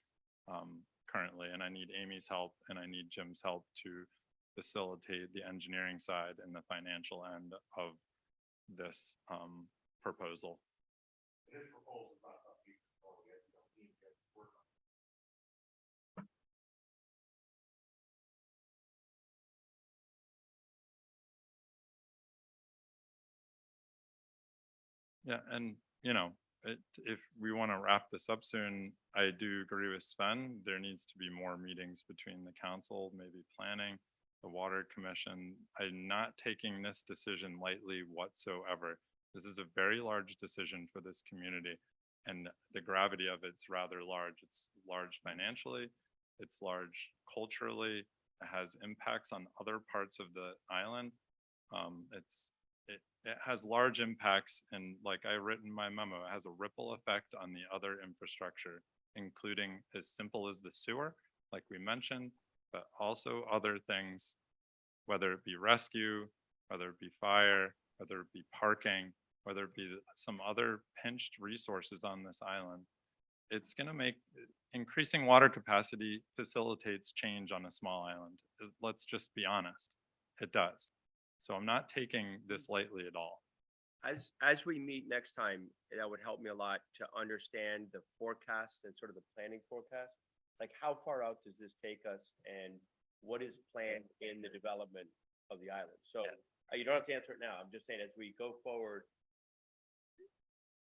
currently. And I need Amy's help and I need Jim's help to facilitate the engineering side and the financial end of this proposal. His proposal is not something you can follow yet, you don't need to work on. Yeah, and if we want to wrap this up soon, I do agree with Sven. There needs to be more meetings between the council, maybe planning, the water commission. I'm not taking this decision lightly whatsoever. This is a very large decision for this community, and the gravity of it's rather large. It's large financially, it's large culturally, it has impacts on other parts of the island. It has large impacts, and like I written in my memo, it has a ripple effect on the other infrastructure, including as simple as the sewer, like we mentioned, but also other things, whether it be rescue, whether it be fire, whether it be parking, whether it be some other pinched resources on this island. It's going to make increasing water capacity facilitates change on a small island. Let's just be honest, it does. So I'm not taking this lightly at all. As we meet next time, that would help me a lot to understand the forecast and sort of the planning forecast. Like how far out does this take us and what is planned in the development of the island? So you don't have to answer it now. I'm just saying as we go forward,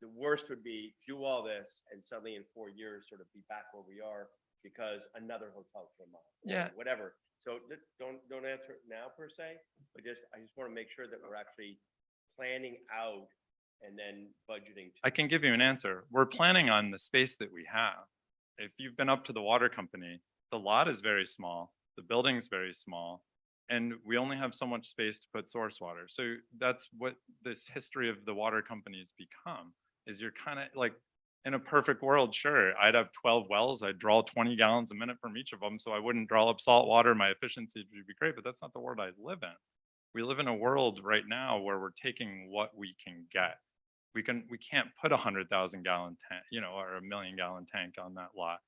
the worst would be do all this and suddenly in 4 years sort of be back where we are because another hotel came up. Or Yeah. whatever. So don't answer it now per se, but I just want to make sure that we're actually planning out and then budgeting. I can give you an answer. We're planning on the space that we have. If you've been up to the water company, the lot is very small, the building's very small, and we only have so much space to put source water. So that's what this history of the water companies become, is you're kind of like, in a perfect world, sure, I'd have 12 wells, I'd draw 20 gallons a minute from each of them, so I wouldn't draw up salt water, my efficiency would be great, but that's not the world I live in. We live in a world right now where we're taking what we can get. We can't put 100,000 gallon tank, or a 1 million gallon tank on that lot.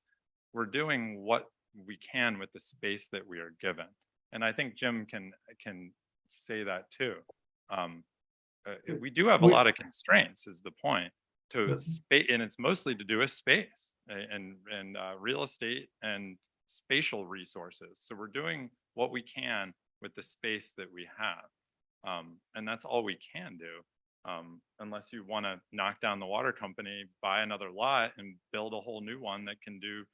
We're doing what we can with the space that we are given. And I think Jim can say that too. We do have a we- lot of constraints is the point to Yeah. space, and it's mostly to do with space and real estate and spatial resources. So we're doing what we can with the space that we have. And that's all we can do. Unless you want to knock down the water company, buy another lot and build a whole new one that can do,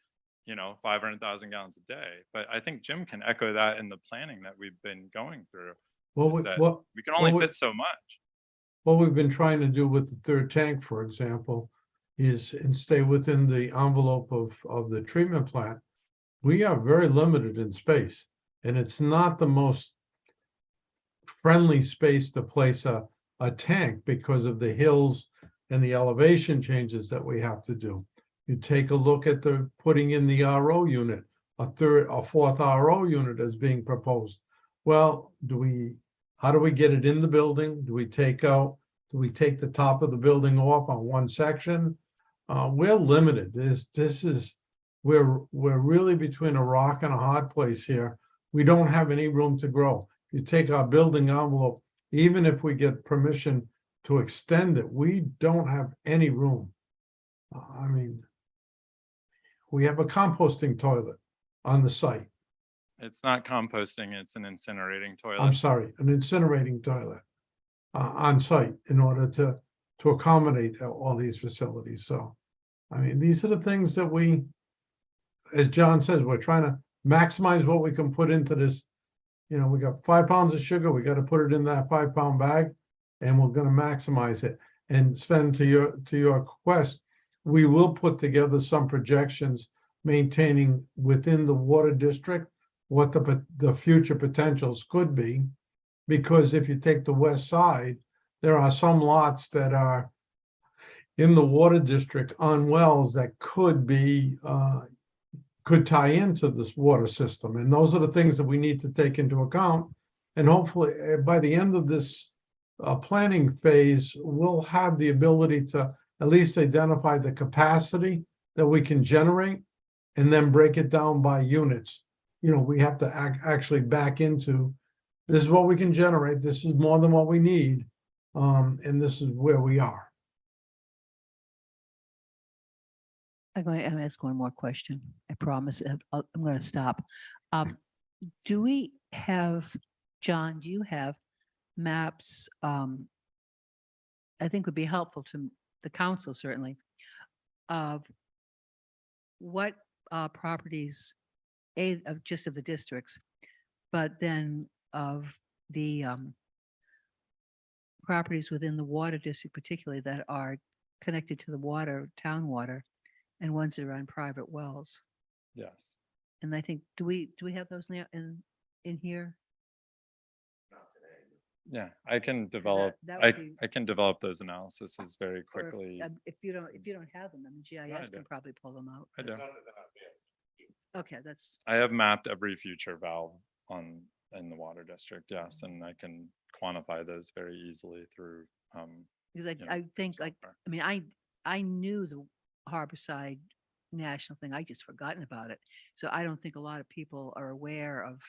500,000 gallons a day. But I think Jim can echo that in the planning that we've been going through. What, is we- that what, we can only what we- fit so much. what we've been trying to do with the third tank, for example, is and stay within the envelope of the treatment plant. We are very limited in space, and it's not the most friendly space to place a tank because of the hills and the elevation changes that we have to do. You take a look at the putting in the RO unit, a fourth RO unit is being proposed. Well, how do we get it in the building? Do we take the top of the building off on one section? We're limited. We're really between a rock and a hard place here. We don't have any room to grow. You take our building envelope, even if we get permission to extend it, we don't have any room. I mean, we have a composting toilet on the site. It's not composting, it's an incinerating I'm toilet. sorry, an incinerating toilet on site in order to accommodate all these facilities. So, I mean, these are the things that as John says, we're trying to maximize what we can put into this. We got 5 pounds of sugar, we got to put it in that 5-pound bag, and we're going to maximize it. And Sven, to your quest, we will put together some projections maintaining within the water district what the future potentials could be. Because if you take the west side, there are some lots that are in the water district on wells that could tie into this water system. And those are the things that we need to take into account. And hopefully by the end of this planning phase, we'll have the ability to at least identify the capacity that we can generate and then break it down by units. We have to actually back into, this is what we can generate, this is more than what we need, and this is where we are. I'm going to ask one more question. I promise. I'm going to stop. Do we have, John, do you have maps? I think would be helpful to the council certainly of what properties, of just of the districts, but then of the properties within the water district particularly that are connected to the water, town water, and ones that are on private wells. Yes. And I think, do we have those now in here? Yeah, I can develop, that would be- I can develop those analyses very Or quickly. if you don't have them, I mean, I GIS do. can probably pull them out. I do. Okay, that's, I have mapped every future valve in the water district, yes, and I can quantify those very easily through, because you know, I think like, software. I mean, I knew the Harborside National thing, I just forgotten about it. So I don't think a lot of people are aware of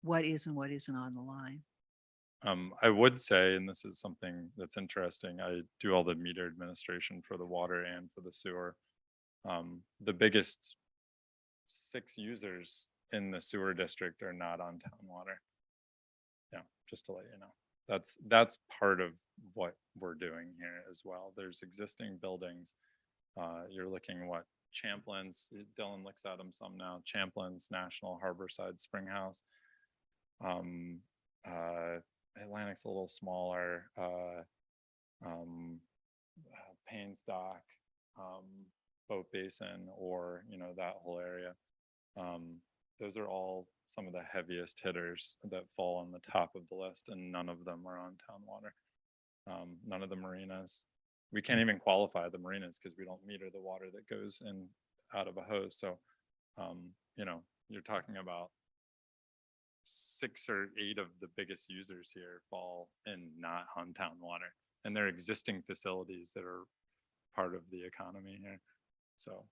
what is and what isn't on the line. I would say, and this is something that's interesting, I do all the meter administration for the water and for the sewer. The biggest 6 users in the sewer district are not on town water. Yeah, just to let you know. That's part of what we're doing here as well. There's existing buildings. You're looking what Champlin's, Dylan looks at them some now, Champlin's, National, Harborside, Springhouse. Atlantic's a little smaller, Payne's Dock, Boat Basin, or, that whole area. Those are all some of the heaviest hitters that fall on the top of the list, and none of them are on town water. None of the marinas. we can't even qualify the marinas because we don't meter the water that goes in out of a hose. So, you know, you're talking about 6 or 8 of the biggest users here fall in not on town water, and they're existing facilities that are part of the economy here. So,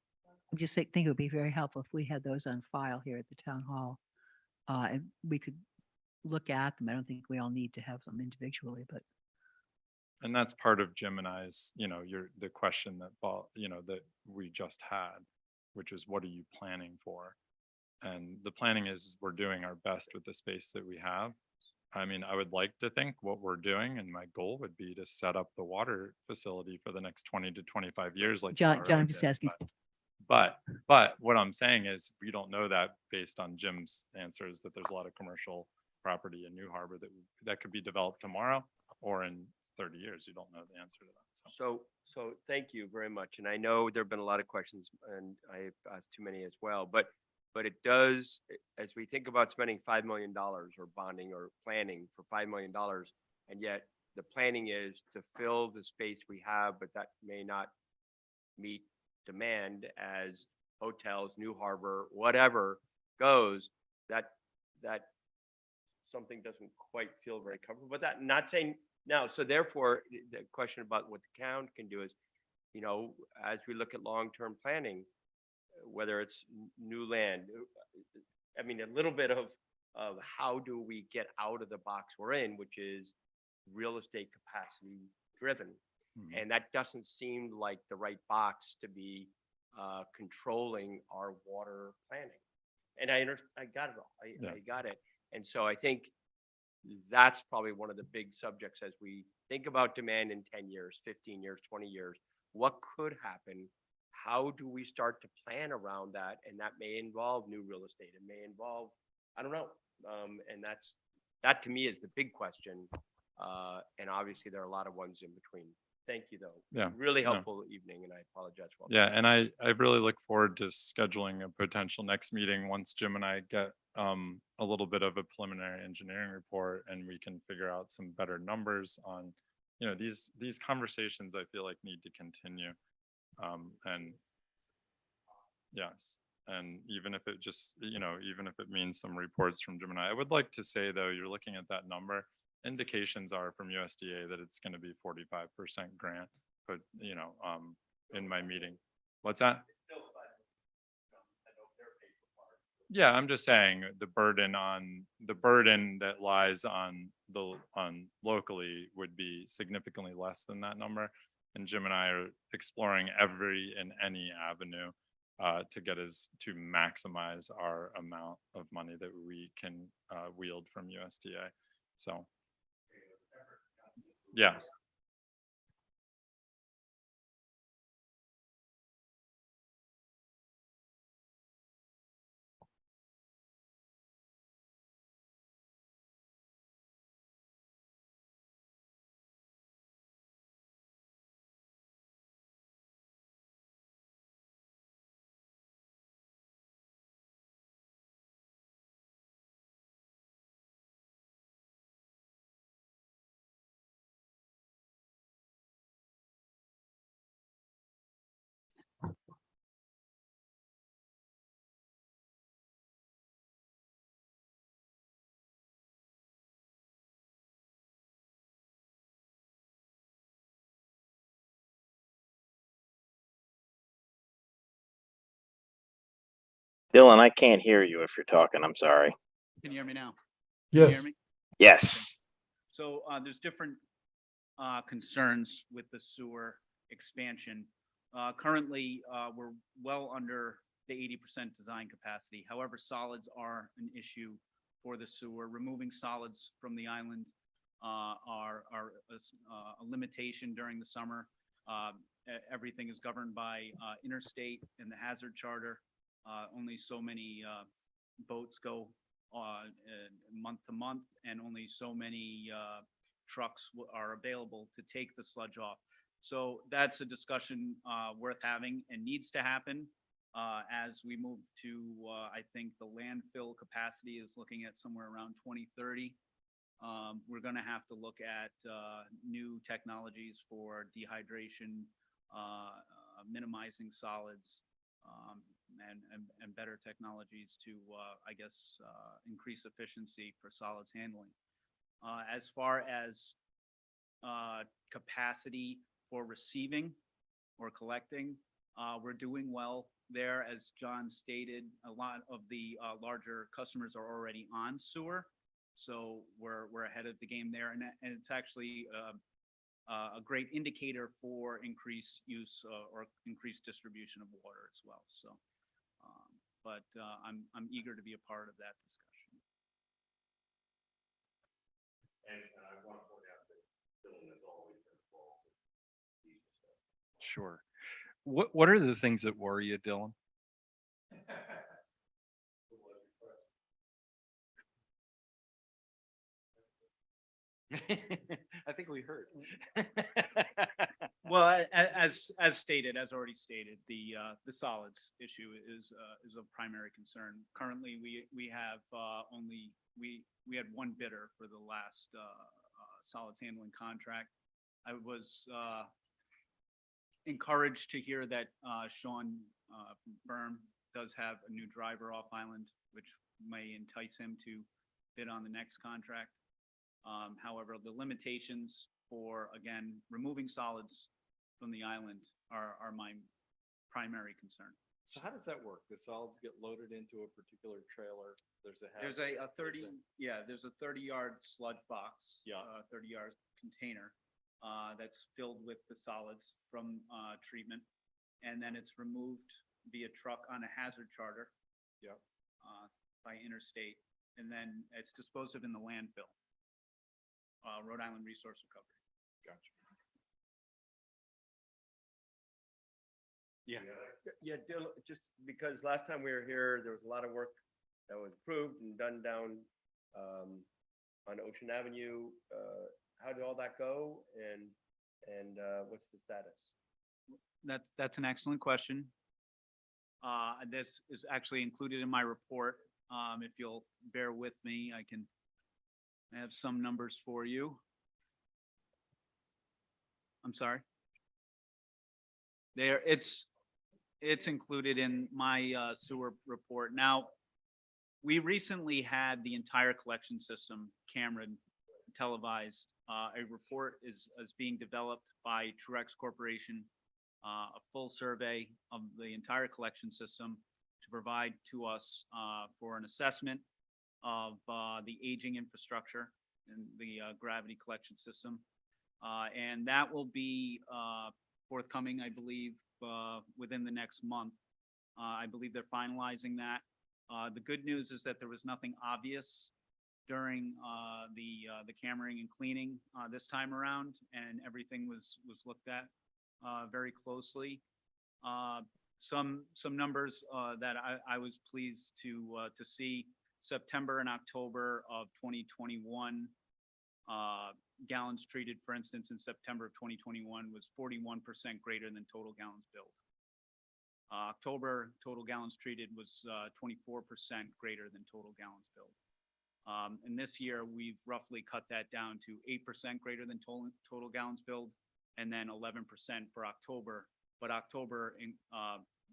I just think it would be very helpful if we had those on file here at the town hall. And we could look at them. I don't think we all need to have them individually, but and that's part of Jim and I's, you know, the question that that we just had, which is what are you planning for? And the planning is we're doing our best with the space that we have. I mean, I would like to think what we're doing, and my goal would be to set up the water facility for the next 20 to 25 years. Like John, Colorado I'm just did, asking. But what I'm saying is we don't know that based on Jim's answers that there's a lot of commercial property in New Harbor that could be developed tomorrow or in 30 years. You don't know the answer to that. So. So thank you very much. And I know there've been a lot of questions and I've asked too many as well, but it does, as we think about spending $5 million or bonding or planning for $5 million, and yet the planning is to fill the space we have, but that may not meet demand as hotels, New Harbor, whatever goes, that something doesn't quite feel very comfortable. But that, not saying now, so therefore, the question about what the town can do is, you know, as we look at long-term planning, whether it's new land, I mean, a little bit of how do we get out of the box we're in, which is real estate capacity driven. Mhm. And that doesn't seem like the right box to be controlling our water planning. And I got it all. Yeah. I got it. And so I think that's probably one of the big subjects as we think about demand in 10 years, 15 years, 20 years. What could happen? How do we start to plan around that? And that may involve new real estate. It may involve, I don't know. And that to me is the big question. And obviously there are a lot of ones in between. Thank you though. Yeah, Really no. helpful evening and I apologize for all Yeah, and I really look forward to scheduling a potential next meeting once Jim and I get a little bit of a preliminary engineering report and we can figure out some better numbers on, you know, these conversations I feel like need to continue. And yes, and even if it just, you know, even if it means some reports from Jim and I would like to say though, you're looking at that number, indications are from USDA that it's going to be 45% grant, but you know, in my meeting. What's that? Yeah, I'm just saying the burden that lies on locally would be significantly less than that number. And Jim and I are exploring every and any avenue to maximize our amount of money that we can wield from USDA. So, yes. Dylan, I can't hear you if you're talking. I'm sorry. Can you hear me now? Can you hear Yes, me? Yes. So there's different concerns with the sewer expansion. Currently, we're well under the 80% design capacity. However, solids are an issue for the sewer. Removing solids from the island are a limitation during the summer. Everything is governed by interstate and the hazard charter. Only so many boats go month to month, and only so many trucks are available to take the sludge off. So that's a discussion worth having and needs to happen as we move to, I think the landfill capacity is looking at somewhere around 2030. We're going to have to look at new technologies for dehydration, minimizing solids, and better technologies to, I guess, increase efficiency for solids handling. As far as capacity for receiving or collecting, we're doing well there. As John stated, a lot of the larger customers are already on sewer. So we're ahead of the game there. And it's actually a great indicator for increased use or increased distribution of water as well. So, I'm eager to be a part of that discussion. And I want to point out that Dylan has always been involved with these discussions. Sure. What are the things that worry you, Dylan? I think we heard. Well, as stated, as already stated, the solids issue is of primary concern. Currently, we have we had one bidder for the last solids handling contract. I was encouraged to hear that Sean from Firm does have a new driver off island, which may entice him to bid on the next contract. However, the limitations for, again, removing solids from the island are my primary concern. So how does that work? The solids get loaded into a particular trailer. There's a There's a 30, there's a 30-yard sludge box. Yeah. 30-yard container that's filled with the solids from treatment. And then it's removed via truck on a hazard charter. Yep. By interstate. And then it's disposed of in the landfill. Rhode Island Resource Recovery. Gotcha. Yeah. Yeah, Dylan, just because last time we were here, there was a lot of work that was approved and done down on Ocean Avenue. How did all that go? And what's the status? That's an excellent question. This is actually included in my report. If you'll bear with me, I have some numbers for you. I'm sorry. It's included in my sewer report. Now, we recently had the entire collection system camera televised. A report is being developed by Trurex Corporation, a full survey of the entire collection system to provide to us for an assessment of the aging infrastructure and the gravity collection system. And that will be forthcoming, I believe, within the next month. I believe they're finalizing that. The good news is that there was nothing obvious during the cammering and cleaning this time around, and everything was looked at very closely. Some numbers that I was pleased to see. September and October of 2021, gallons treated, for instance, in September of 2021 was 41% greater than total gallons billed. October total gallons treated was 24% greater than total gallons billed. And this year, we've roughly cut that down to 8% greater than total gallons billed, and then 11% for October. But October,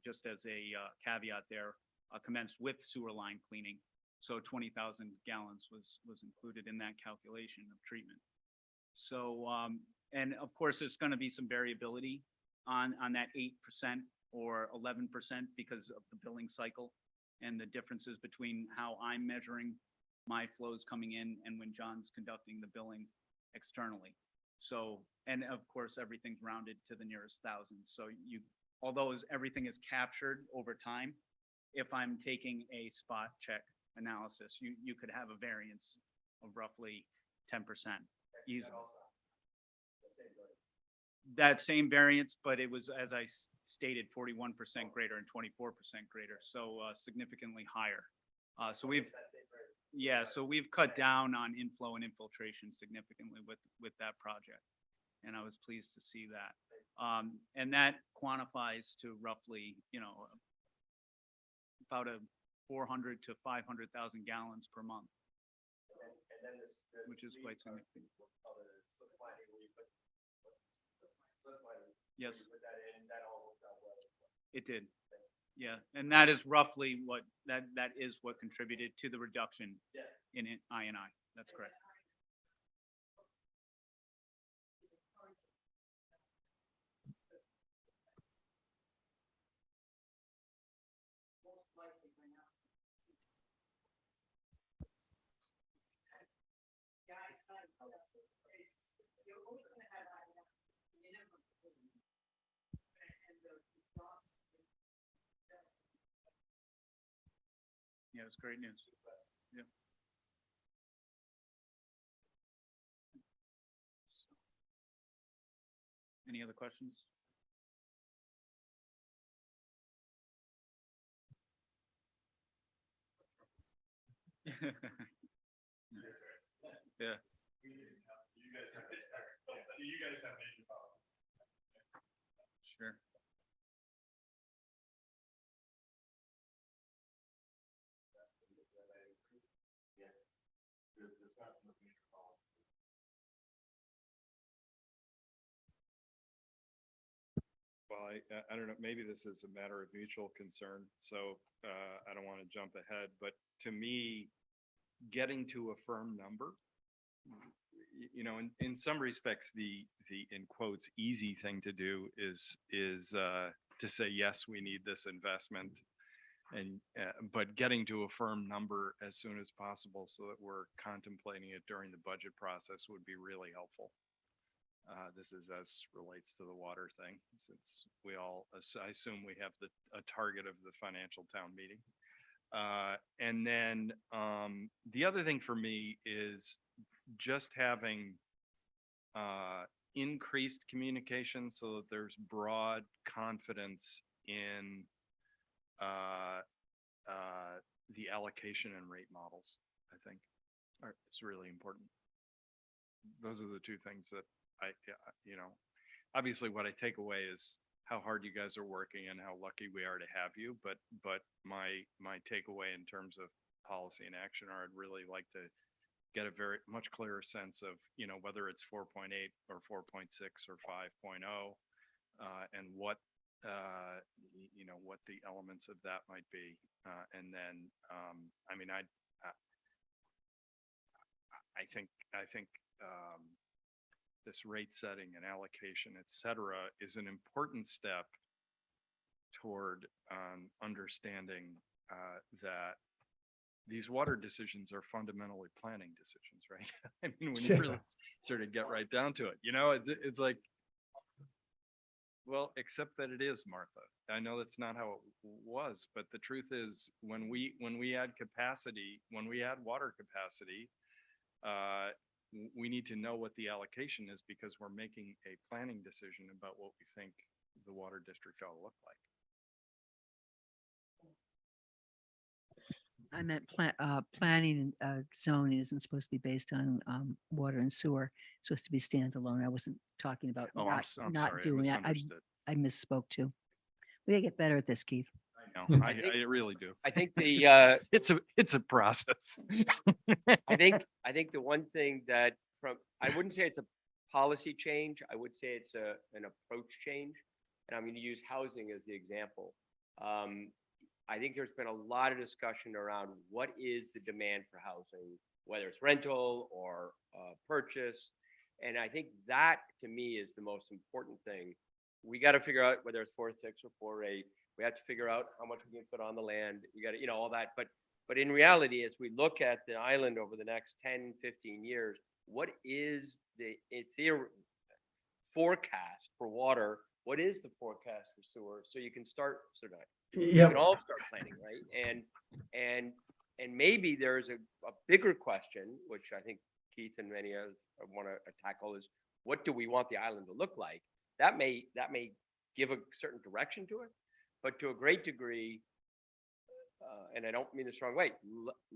just as a caveat there, commenced with sewer line cleaning. So 20,000 gallons was included in that calculation of treatment. So, and of course, there's going to be some variability on that 8% or 11% because of the billing cycle and the differences between how I'm measuring my flows coming in and when John's conducting the billing externally. So, and of course, everything's rounded to the nearest thousand. So although everything is captured over time, if I'm taking a spot check analysis, you could have a variance of roughly 10% easily. That same variance, but it was, as I stated, 41% greater and 24% greater, so significantly higher. So we've cut down on inflow and infiltration significantly with that project, and I was pleased to see that. And that quantifies to roughly, about a 400 to 500,000 gallons per month. which is quite significant. Yes. It did. Yeah, and that is roughly what, that is what contributed to the reduction in INI. That's correct. Yeah, it's great news. Yeah. Any other questions? Yeah. Sure. Well, I don't know, maybe this is a matter of mutual concern, so I don't want to jump ahead, but to me, getting to a firm number, you know, in some respects, the in quotes, easy thing to do is to say, yes, we need this investment. And, but getting to a firm number as soon as possible so that we're contemplating it during the budget process would be really helpful. This is as relates to the water thing, since we all, I assume we have a target of the financial town meeting. And then the other thing for me is just having increased communication so that there's broad confidence in the allocation and rate models, I think, it's really important. Those are the two things that you know, obviously what I take away is how hard you guys are working and how lucky we are to have you. But my takeaway in terms of policy and action are, I'd really like to get a very much clearer sense of, you know, whether it's 4.8 or 4.6 or 5.0, and what, you know, what the elements of that might be. And then, I mean, I think this rate setting and allocation, et cetera, is an important step toward understanding that these water decisions are fundamentally planning decisions, right? I mean, when you really sort of get right down to it, you know, it's like, well, except that it is, Martha. I know that's not how it was, but the truth is, when we add capacity, when we add water capacity, we need to know what the allocation is, because we're making a planning decision about what we think the water district ought to look like. I meant planning and zoning isn't supposed to be based on water and sewer. It's supposed to be standalone. I wasn't talking about Oh, not I'm not sorry, I doing that. misunderstood. I misspoke too. We gotta get better at this, Keith. I know, I really do. I think the, It's a process. I think the one thing that I wouldn't say it's a policy change. I would say it's an approach change. And I'm going to use housing as the example. I think there's been a lot of discussion around what is the demand for housing, whether it's rental or purchase. And I think that, to me, is the most important thing. We got to figure out whether it's 4.6 or 4.8. We have to figure out how much we can put on the land. We got to, you know, all that. But in reality, as we look at the island over the next 10, 15 years, what is the forecast for water? What is the forecast for sewer? So you can start, you can all start planning, right? And maybe there's a bigger question, which I think Keith and many others want to tackle, is what do we want the island to look like? That may give a certain direction to it, but to a great degree, and I don't mean this the wrong way,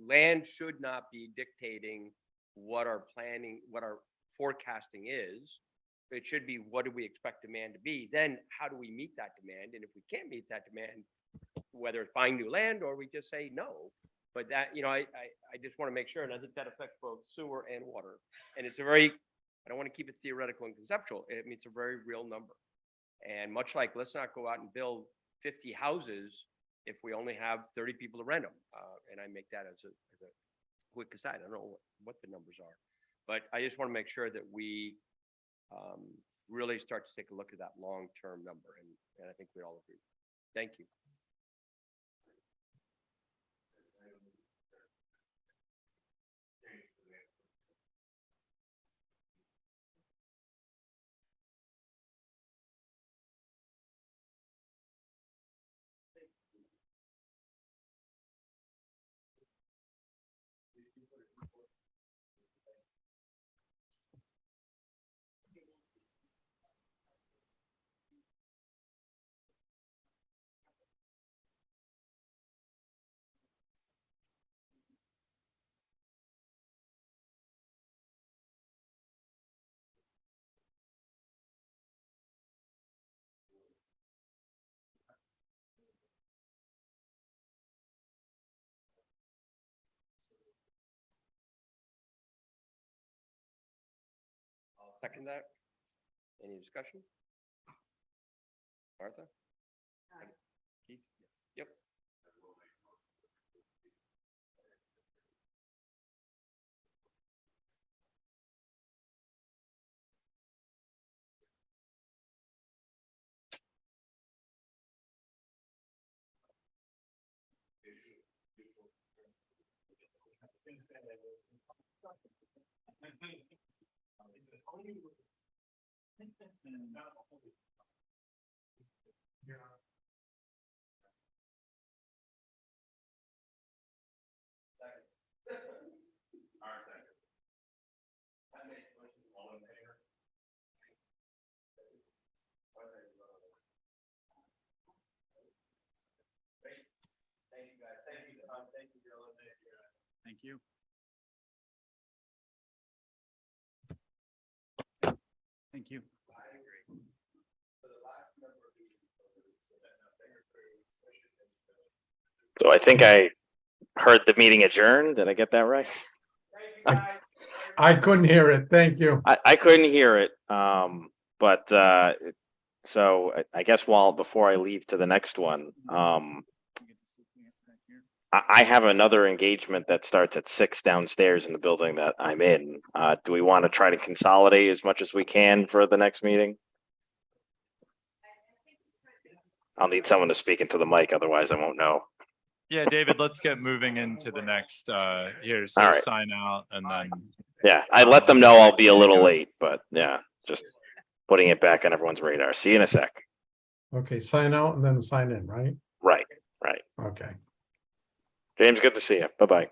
land should not be dictating what our planning, what our forecasting is. It should be, what do we expect demand to be? Then how do we meet that demand? And if we can't meet that demand, whether it's buying new land or we just say no, But that, I just want to make sure, and I think that affects both sewer and water. And it's a very, I don't want to keep it theoretical and conceptual. I mean, it's a very real number. And much like, let's not go out and build 50 houses if we only have 30 people to rent them. And I make that as a quick aside. I don't know what the numbers are, but I just want to make sure that we really start to take a look at that long-term number. And I think we all agree. Thank you. Second that. Any discussion? Martha? Keith? Yep. Thank you. Thank you. So I think I heard the meeting adjourned. Did I get that right? I couldn't hear it. Thank you. I couldn't hear it. But so I guess before I leave to the next one, I have another engagement that starts at 6 downstairs in the building that I'm in. Do we want to try to consolidate as much as we can for the next meeting? I'll need someone to speak into the mic, otherwise I won't know. Yeah, David, let's get moving into the next, here, so All right. sign out and then. Yeah, I let them know I'll be a little late, but yeah, just putting it back on everyone's radar. See you in a sec. Okay, sign out and then sign in, right? Right. Okay. James, good to see you. Bye-bye.